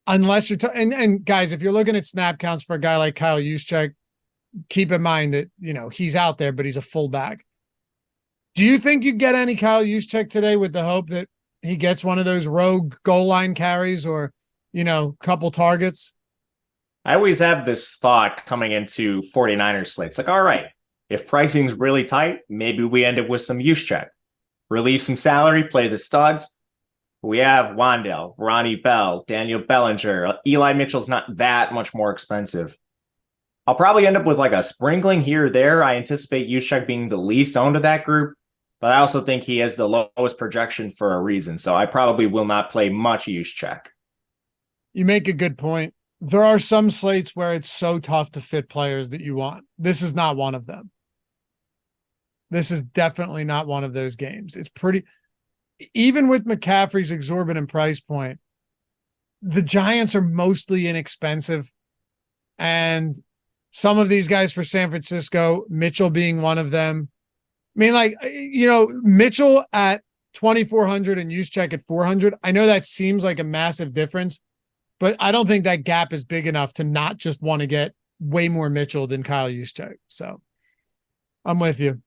Unless you're, and guys, if you're looking at snap counts for a guy like Kyle Juszczyk, keep in mind that, he's out there, but he's a fullback. Do you think you get any Kyle Juszczyk today with the hope that he gets one of those rogue goal line carries or, couple targets? I always have this thought coming into 49ers slates. Like, all right, if pricing's really tight, maybe we end up with some Juszczyk. Relieve some salary, play the studs. We have Wandale, Ronnie Bell, Daniel Bellinger. Eli Mitchell's not that much more expensive. I'll probably end up with like a sprinkling here or there. I anticipate Juszczyk being the least owned of that group, but I also think he has the lowest projection for a reason. So I probably will not play much Juszczyk. You make a good point. There are some slates where it's so tough to fit players that you want. This is not one of them. This is definitely not one of those games. It's pretty, even with McCaffrey's exorbitant price point, the Giants are mostly inexpensive. And some of these guys for San Francisco, Mitchell being one of them. I mean, Mitchell at 2,400 and Juszczyk at 400. I know that seems like a massive difference, but I don't think that gap is big enough to not just want to get way more Mitchell than Kyle Juszczyk. So I'm with you.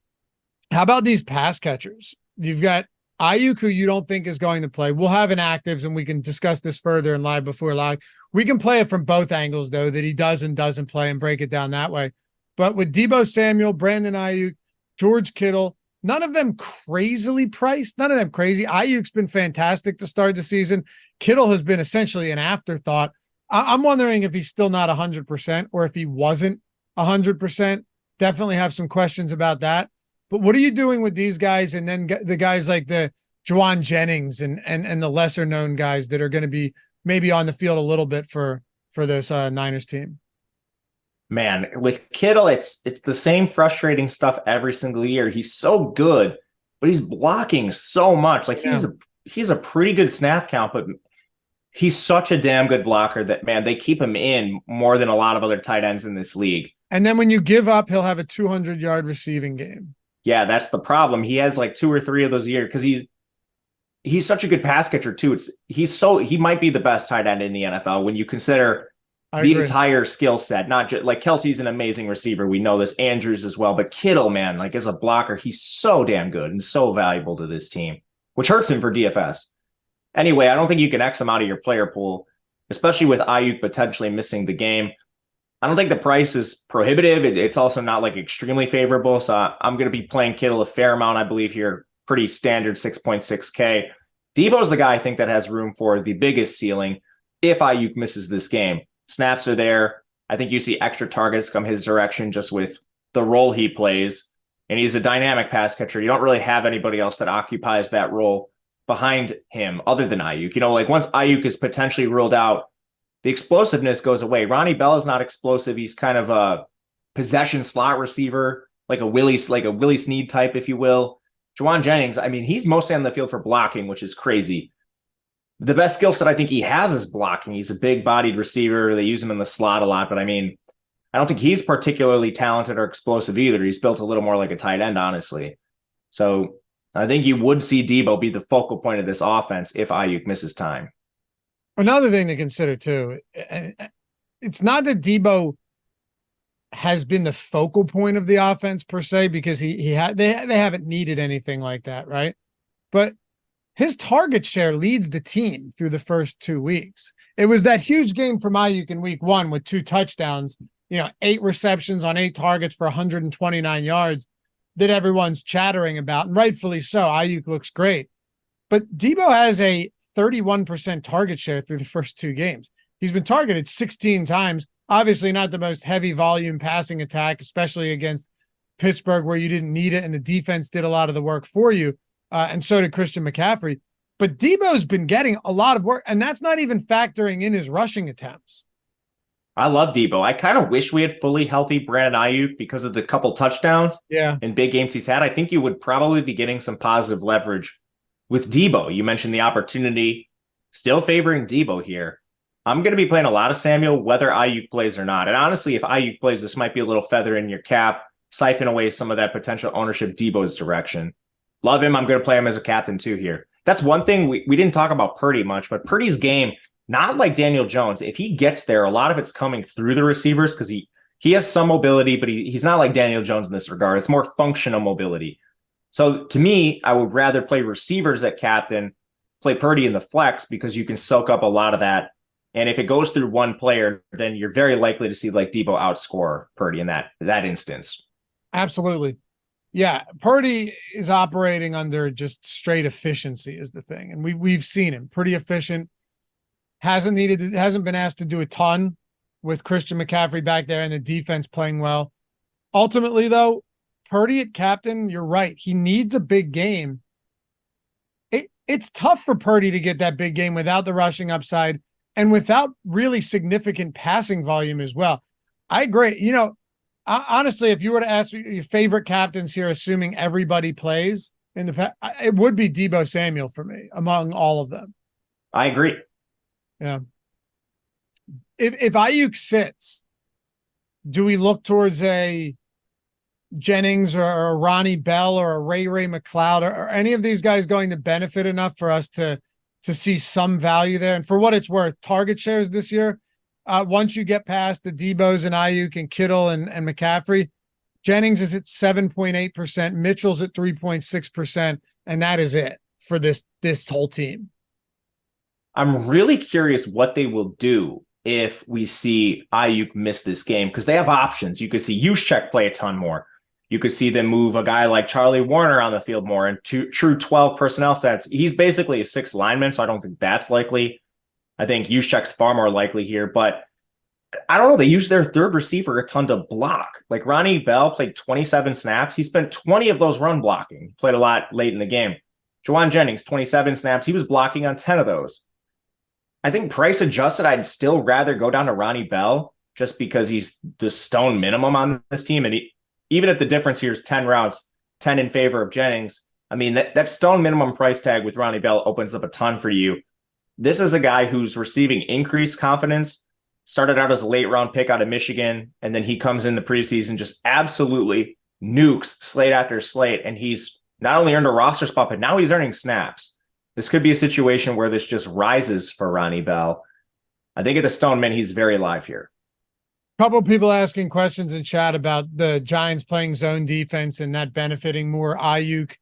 How about these pass catchers? You've got Ayuk, who you don't think is going to play. We'll have an actives, and we can discuss this further in live before live. We can play it from both angles, though, that he does and doesn't play and break it down that way. But with Deebo Samuel, Brandon Ayuk, George Kittle, none of them crazily priced. None of them crazy. Ayuk's been fantastic to start the season. Kittle has been essentially an afterthought. I'm wondering if he's still not 100% or if he wasn't 100%. Definitely have some questions about that. But what are you doing with these guys? And then the guys like the Juwan Jennings and the lesser known guys that are going to be maybe on the field a little bit for this Niners team. Man, with Kittle, it's the same frustrating stuff every single year. He's so good, but he's blocking so much. Like he's a pretty good snap count, but he's such a damn good blocker that, man, they keep him in more than a lot of other tight ends in this league. And then when you give up, he'll have a 200-yard receiving game. Yeah, that's the problem. He has like 2 or 3 of those a year because he's such a good pass catcher too. He might be the best tight end in the NFL when you consider the entire skill set. Not just like Kelsey's an amazing receiver. We know this. Andrews as well, but Kittle, man, like as a blocker, he's so damn good and so valuable to this team, which hurts him for DFS. Anyway, I don't think you can X him out of your player pool, especially with Ayuk potentially missing the game. I don't think the price is prohibitive. It's also not like extremely favorable. So I'm going to be playing Kittle a fair amount, I believe here. Pretty standard 6.6K. Debo's the guy I think that has room for the biggest ceiling if Ayuk misses this game. Snaps are there. I think you see extra targets come his direction just with the role he plays and he's a dynamic pass catcher. You don't really have anybody else that occupies that role behind him other than Ayuk. Like once Ayuk is potentially ruled out, the explosiveness goes away. Ronnie Bell is not explosive. He's kind of a possession slot receiver, like a Willie Snead type, if you will. Juwan Jennings, he's mostly on the field for blocking, which is crazy. The best skill set I think he has is blocking. He's a big-bodied receiver. They use him in the slot a lot, but I don't think he's particularly talented or explosive either. He's built a little more like a tight end, honestly. So I think you would see Debo be the focal point of this offense if Ayuk misses time. Another thing to consider too, it's not that Debo has been the focal point of the offense per se, because they haven't needed anything like that, right? But his target share leads the team through the first 2 weeks. It was that huge game from Ayuk in week 1 with 2 touchdowns, 8 receptions on 8 targets for 129 yards that everyone's chattering about, and rightfully so. Ayuk looks great. But Debo has a 31% target share through the first 2 games. He's been targeted 16 times. Obviously not the most heavy volume passing attack, especially against Pittsburgh, where you didn't need it and the defense did a lot of the work for you. And so did Christian McCaffrey. But Debo's been getting a lot of work, and that's not even factoring in his rushing attempts. I love Debo. I kind of wish we had fully healthy Brandon Ayuk because of the couple touchdowns in big games he's had. I think you would probably be getting some positive leverage with Debo. You mentioned the opportunity, still favoring Debo here. I'm going to be playing a lot of Samuel, whether Ayuk plays or not. And honestly, if Ayuk plays, this might be a little feather in your cap, siphon away some of that potential ownership Debo's direction. Love him. I'm going to play him as a captain too here. That's one thing we didn't talk about Purdy much, but Purdy's game, not like Daniel Jones. If he gets there, a lot of it's coming through the receivers because he has some mobility, but he's not like Daniel Jones in this regard. It's more functional mobility. So to me, I would rather play receivers at captain, play Purdy in the flex because you can soak up a lot of that. And if it goes through one player, then you're very likely to see like Debo outscore Purdy in that instance. Absolutely. Yeah, Purdy is operating under just straight efficiency is the thing. And we've seen him pretty efficient. Hasn't been asked to do a ton with Christian McCaffrey back there and the defense playing well. Ultimately, though, Purdy at captain, you're right. He needs a big game. It's tough for Purdy to get that big game without the rushing upside and without really significant passing volume as well. I agree. Honestly, if you were to ask your favorite captains here, assuming everybody plays in the past, it would be Debo Samuel for me among all of them. I agree. Yeah. If Ayuk sits, do we look towards a Jennings or a Ronnie Bell or a Ray McLeod or any of these guys going to benefit enough for us to see some value there? And for what it's worth, target shares this year, once you get past the Debos and Ayuk and Kittle and McCaffrey, Jennings is at 7.8%, Mitchell's at 3.6%, and that is it for this whole team. I'm really curious what they will do if we see Ayuk miss this game, because they have options. You could see Juszczyk play a ton more. You could see them move a guy like Charlie Warner on the field more in true 12 personnel sets. He's basically a 6th lineman, so I don't think that's likely. I think Juszczyk's far more likely here, but I don't know. They use their 3rd receiver a ton to block. Like Ronnie Bell played 27 snaps. He spent 20 of those run blocking. Played a lot late in the game. Juwan Jennings, 27 snaps. He was blocking on 10 of those. I think price adjusted, I'd still rather go down to Ronnie Bell just because he's the stone minimum on this team. And even if the difference here is 10 routes, 10 in favor of Jennings, that stone minimum price tag with Ronnie Bell opens up a ton for you. This is a guy who's receiving increased confidence, started out as a late round pick out of Michigan, and then he comes in the preseason, just absolutely nukes slate after slate. And he's not only earned a roster spot, but now he's earning snaps. This could be a situation where this just rises for Ronnie Bell. I think at the Stone Man, he's very live here. Couple of people asking questions in chat about the Giants playing zone defense and that benefiting more Ayuk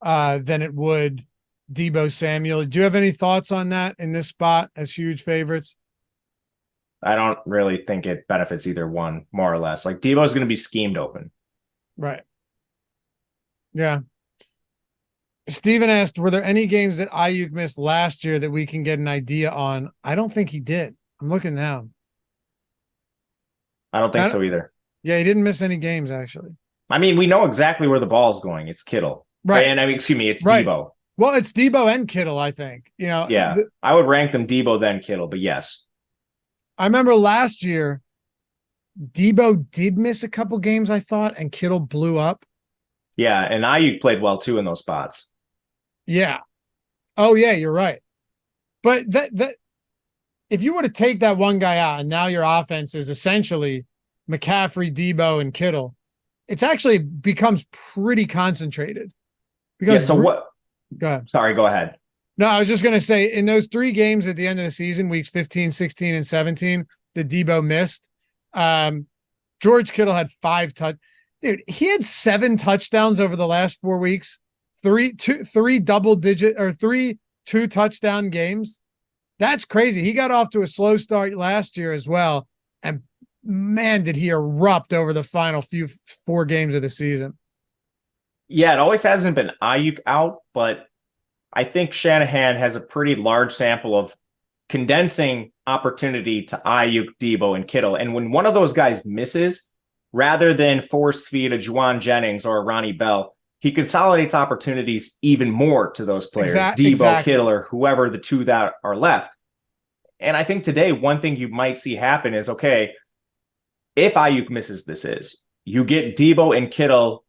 than it would Debo Samuel. Do you have any thoughts on that in this spot as huge favorites? I don't really think it benefits either one, more or less. Like Debo's going to be schemed open. Right. Yeah. Steven asked, were there any games that Ayuk missed last year that we can get an idea on? I don't think he did. I'm looking now. I don't think so either. Yeah, he didn't miss any games, actually. I mean, we know exactly where the ball's going. It's Kittle. Right. And I mean, excuse me, it's Right. Debo. Well, it's Debo and Kittle, I think. Yeah. I would rank them Debo, then Kittle, but yes. I remember last year, Debo did miss a couple games, I thought, and Kittle blew up. Yeah, and Ayuk played well too in those spots. Yeah. Oh, yeah, you're right. But that if you were to take that one guy out and now your offense is essentially McCaffrey, Debo, and Kittle, it's actually becomes pretty concentrated. Because yeah, so what? Go ahead. Sorry, go ahead. No, I was just going to say, in those 3 games at the end of the season, weeks 15, 16, and 17, that Debo missed, George Kittle had 5 Dude, he had 7 touchdowns over the last 4 weeks, 3 double-digit or 3 2-touchdown games. That's crazy. He got off to a slow start last year as well, and man, did he erupt over the final 4 games of the season. Yeah, it always hasn't been Ayuk out, but I think Shanahan has a pretty large sample of condensing opportunity to Ayuk, Debo, and Kittle. And when one of those guys misses, rather than force feed a Juwan Jennings or a Ronnie Bell, he consolidates opportunities even more to those players, Debo, Kittle, or whoever the 2 that are left. And I think today, one thing you might see happen is, okay, if Ayuk misses you get Debo and Kittle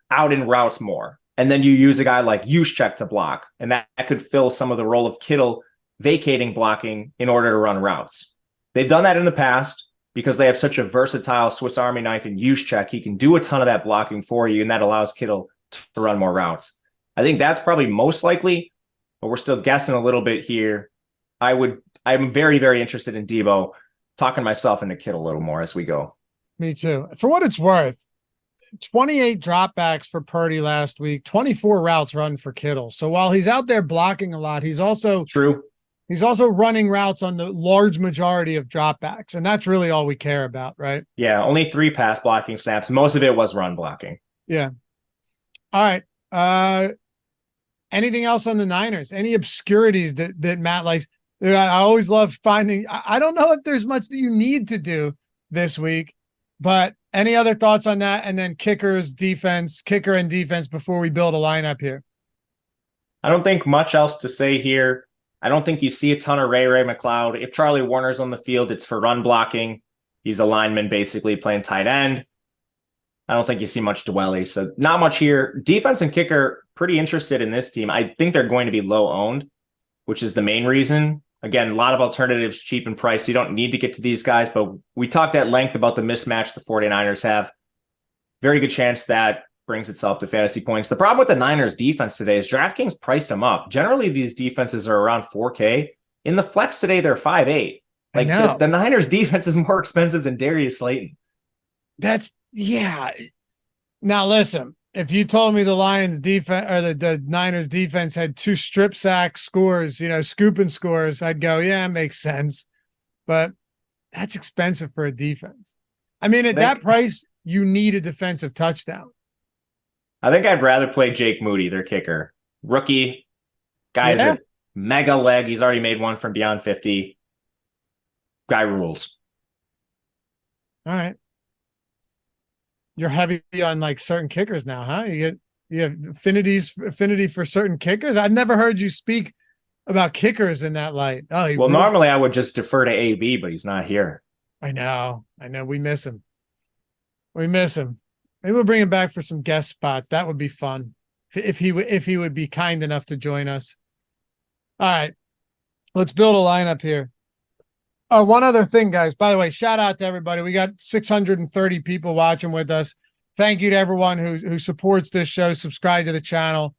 out in routes more. And then you use a guy like Juszczyk to block. And that could fill some of the role of Kittle vacating blocking in order to run routes. They've done that in the past because they have such a versatile Swiss Army knife in Juszczyk. He can do a ton of that blocking for you, and that allows Kittle to run more routes. I think that's probably most likely, but we're still guessing a little bit here. I'm very, very interested in Debo, talking myself into Kittle a little more as we go. Me too. For what it's worth, 28 dropbacks for Purdy last week, 24 routes run for Kittle. So while he's out there blocking a lot, he's also running routes on the large majority of dropbacks. And that's really all we care about, right? Yeah, only 3 pass blocking snaps. Most of it was run blocking. Yeah. All right. Anything else on the Niners? Any obscurities that Matt likes? I always love finding. I don't know if there's much that you need to do this week, but any other thoughts on that? And then kicker and defense before we build a lineup here. I don't think much else to say here. I don't think you see a ton of Ray McCloud. If Charlie Warner's on the field, it's for run blocking. He's a lineman basically playing tight end. I don't think you see much Dwelly. So not much here. Defense and kicker, pretty interested in this team. I think they're going to be low owned, which is the main reason. Again, a lot of alternatives, cheap in price. You don't need to get to these guys, but we talked at length about the mismatch the 49ers have. Very good chance that brings itself to fantasy points. The problem with the Niners defense today is DraftKings priced them up. Generally, these defenses are around 4K. In the flex today, they're 5.8. Like the Niners defense is more expensive than Darius Slayton. Yeah. Now listen, if you told me the Lions defense or the Niners defense had 2 strip sack scores, scooping scores, I'd go, yeah, it makes sense. But that's expensive for a defense. I mean, at that price, you need a defensive touchdown. I think I'd rather play Jake Moody, their kicker. Rookie. Guy's a mega leg. He's already made one from beyond 50. Guy rules. All right. You're heavy on like certain kickers now, huh? You have affinity for certain kickers. I've never heard you speak about kickers in that light. Oh, normally I would just defer to AB, but he's not here. I know. We miss him. Maybe we'll bring him back for some guest spots. That would be fun if he would be kind enough to join us. All right, let's build a lineup here. One other thing, guys. By the way, shout out to everybody. We got 630 people watching with us. Thank you to everyone who supports this show, subscribe to the channel,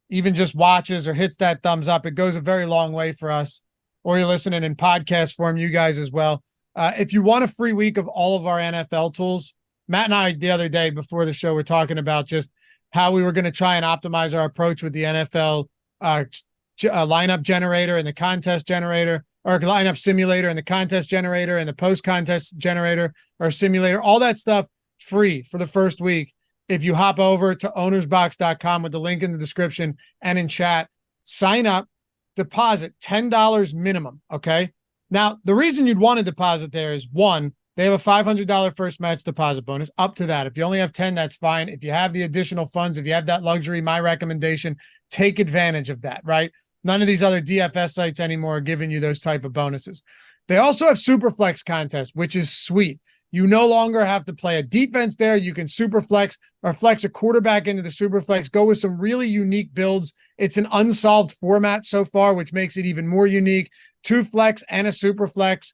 even just watches or hits that thumbs up. It goes a very long way for us. Or you're listening in podcast form, you guys as well. If you want a free week of all of our NFL tools, Matt and I the other day before the show were talking about just how we were going to try and optimize our approach with the NFL lineup generator and the contest generator, or lineup simulator and the contest generator and the post-contest generator or simulator, all that stuff free for the first week. If you hop over to ownersbox.com with the link in the description and in chat, sign up, deposit $10 minimum. Okay. Now, the reason you'd want to deposit there is 1, They have a $500 first match deposit bonus, up to that. If you only have 10, that's fine. If you have the additional funds, if you have that luxury, my recommendation, take advantage of that, right? None of these other DFS sites anymore are giving you those type of bonuses. They also have super flex contests, which is sweet. You no longer have to play a defense there. You can super flex or flex a quarterback into the super flex, go with some really unique builds. It's an unsolved format so far, which makes it even more unique. 2 flex and a super flex.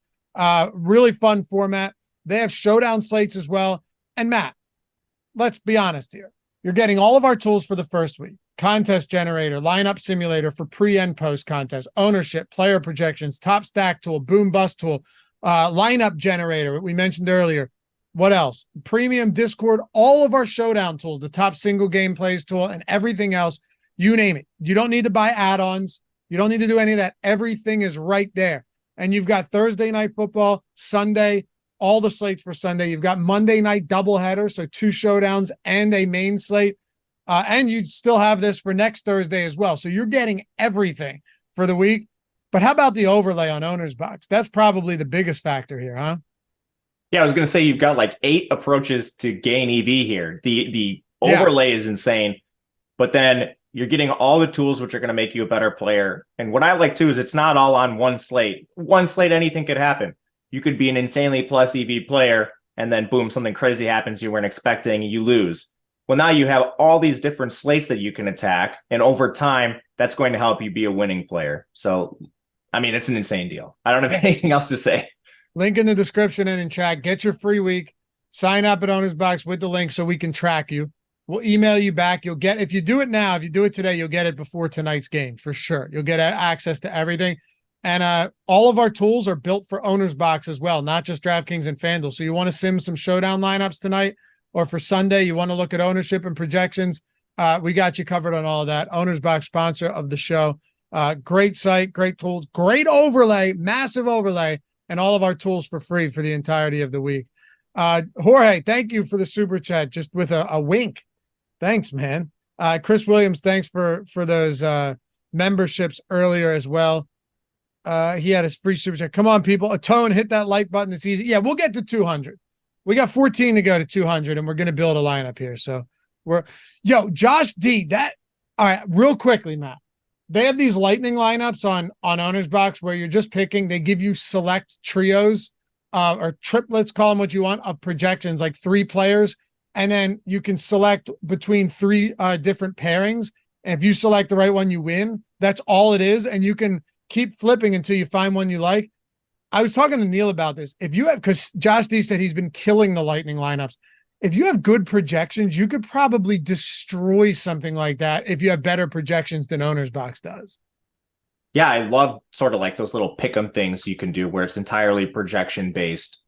Really fun format. They have showdown slates as well. And Matt, let's be honest here. You're getting all of our tools for the first week. Contest generator, lineup simulator for pre and post contest, ownership, player projections, top stack tool, boom bust tool, lineup generator, we mentioned earlier. What else? Premium Discord, all of our showdown tools, the top single game plays tool, and everything else. You name it. You don't need to buy add-ons. You don't need to do any of that. Everything is right there. And you've got Thursday Night Football, Sunday, all the slates for Sunday. You've got Monday night doubleheader, so 2 showdowns and a main slate. And you still have this for next Thursday as well. So you're getting everything for the week. But how about the overlay on Owner's Box? That's probably the biggest factor here, huh? Yeah, I was going to say you've got like 8 approaches to gain EV here. The overlay is insane, but then you're getting all the tools which are going to make you a better player. And what I like too is it's not all on one slate. One slate, anything could happen. You could be an insanely plus EV player, and then boom, something crazy happens you weren't expecting, and you lose. Well, now you have all these different slates that you can attack, and over time, that's going to help you be a winning player. So, I mean, it's an insane deal. I don't have anything else to say. Link in the description and in chat. Get your free week. Sign up at Owner's Box with the link so we can track you. We'll email you back. You'll get, if you do it now, if you do it today, you'll get it before tonight's game for sure. You'll get access to everything. And all of our tools are built for Owner's Box as well, not just DraftKings and FanDuel. So you want to sim some showdown lineups tonight, or for Sunday, you want to look at ownership and projections, we got you covered on all of that. Owner's Box, sponsor of the show. Great site, great tools, great overlay, massive overlay, and all of our tools for free for the entirety of the week. Jorge, thank you for the super chat, just with a wink. Thanks, man. Chris Williams, thanks for those memberships earlier as well. He had his free super chat. Come on, people. Atone, hit that like button. It's easy. Yeah, we'll get to 200. We got 14 to go to 200, and we're going to build a lineup here. So Josh D, all right, real quickly, Matt. They have these lightning lineups on Owner's Box where you're just picking. They give you select trios or triplets, call them what you want, of projections, like 3 players. And then you can select between 3 different pairings. And if you select the right one, you win. That's all it is. And you can keep flipping until you find one you like. I was talking to Neil about this. If you have, because Josh D said he's been killing the lightning lineups. If you have good projections, you could probably destroy something like that if you have better projections than Owner's Box does. Yeah, I love sort of like those little pick'em things you can do where it's entirely projection based.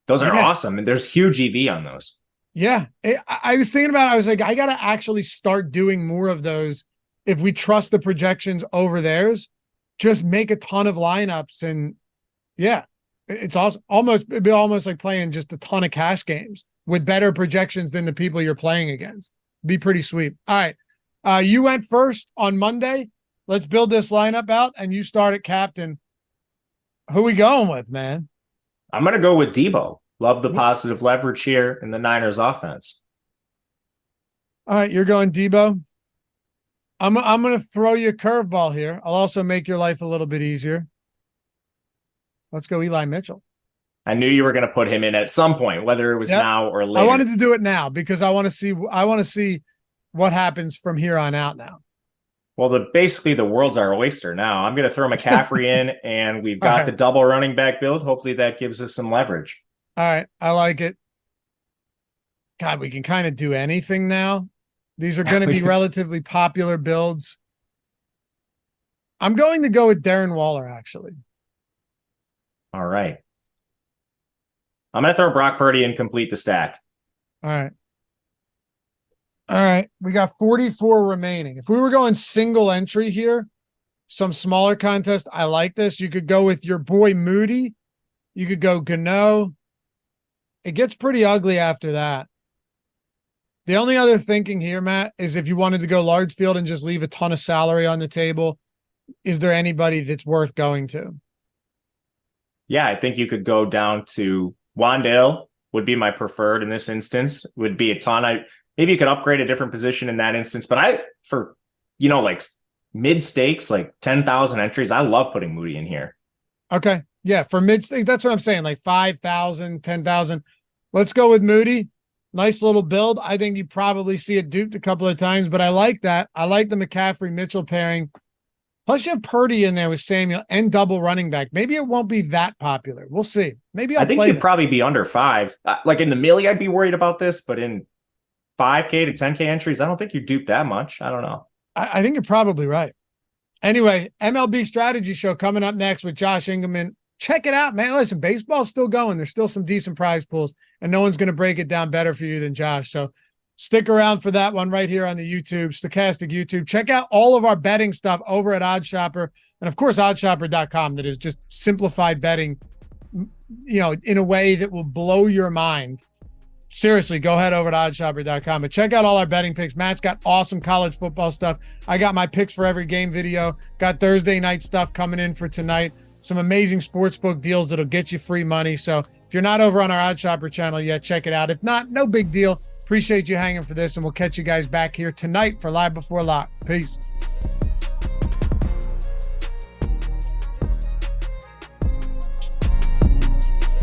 Those are awesome. And there's huge EV on those. Yeah. I was thinking about it. I was like, I got to actually start doing more of those. If we trust the projections over theirs, just make a ton of lineups. And yeah, it's awesome. It'd be almost like playing just a ton of cash games with better projections than the people you're playing against. Be pretty sweet. All right. You went first on Monday. Let's build this lineup out, and you start at captain. Who we going with, man? I'm going to go with Debo. Love the positive leverage here in the Niners offense. All right, you're going Debo. I'm going to throw you a curveball here. I'll also make your life a little bit easier. Let's go Eli Mitchell. I knew you were going to put him in at some point, whether it was now or later. I wanted to do it now because I want to see what happens from here on out now. Well, basically the world's our oyster now. I'm going to throw McCaffrey in, and we've got the double running back build. Hopefully that gives us some leverage. All right. I like it. God, we can kind of do anything now. These are going to be relatively popular builds. I'm going to go with Darren Waller, actually. All right. I'm going to throw Brock Purdy and complete the stack. All right. All right. We got 44 remaining. If we were going single entry here, some smaller contest, I like this. You could go with your boy Moody. You could go Gano. It gets pretty ugly after that. The only other thinking here, Matt, is if you wanted to go large field and just leave a ton of salary on the table, is there anybody that's worth going to? Yeah, I think you could go down to Wandale would be my preferred in this instance. Would be a ton. Maybe you could upgrade a different position in that instance, but for like mid stakes, like 10,000 entries, I love putting Moody in here. Okay. Yeah. For mid stakes, that's what I'm saying. Like 5,000, 10,000. Let's go with Moody. Nice little build. I think you probably see it duped a couple of times, but I like that. I like the McCaffrey-Mitchell pairing. Plus you have Purdy in there with Samuel and double running back. Maybe it won't be that popular. We'll see. Maybe I think you'd probably be under 5. Like in the milli, I'd be worried about this, but in 5K to 10K entries, I don't think you dupe that much. I don't know. I think you're probably right. Anyway, MLB strategy show coming up next with Josh Engelman. Check it out, man. Listen, baseball's still going. There's still some decent prize pools, and no one's going to break it down better for you than Josh. So stick around for that one right here on the YouTube, Stochastic YouTube. Check out all of our betting stuff over at OddsShopper, and of course, oddshopper.com. That is just simplified betting, in a way that will blow your mind. Seriously, go head over to oddshopper.com and check out all our betting picks. Matt's got awesome college football stuff. I got my picks for every game video. Got Thursday night stuff coming in for tonight. Some amazing sportsbook deals that'll get you free money. So if you're not over on our OddsShopper channel yet, check it out. If not, no big deal. Appreciate you hanging for this, and we'll catch you guys back here tonight for Live Before Lock. Peace.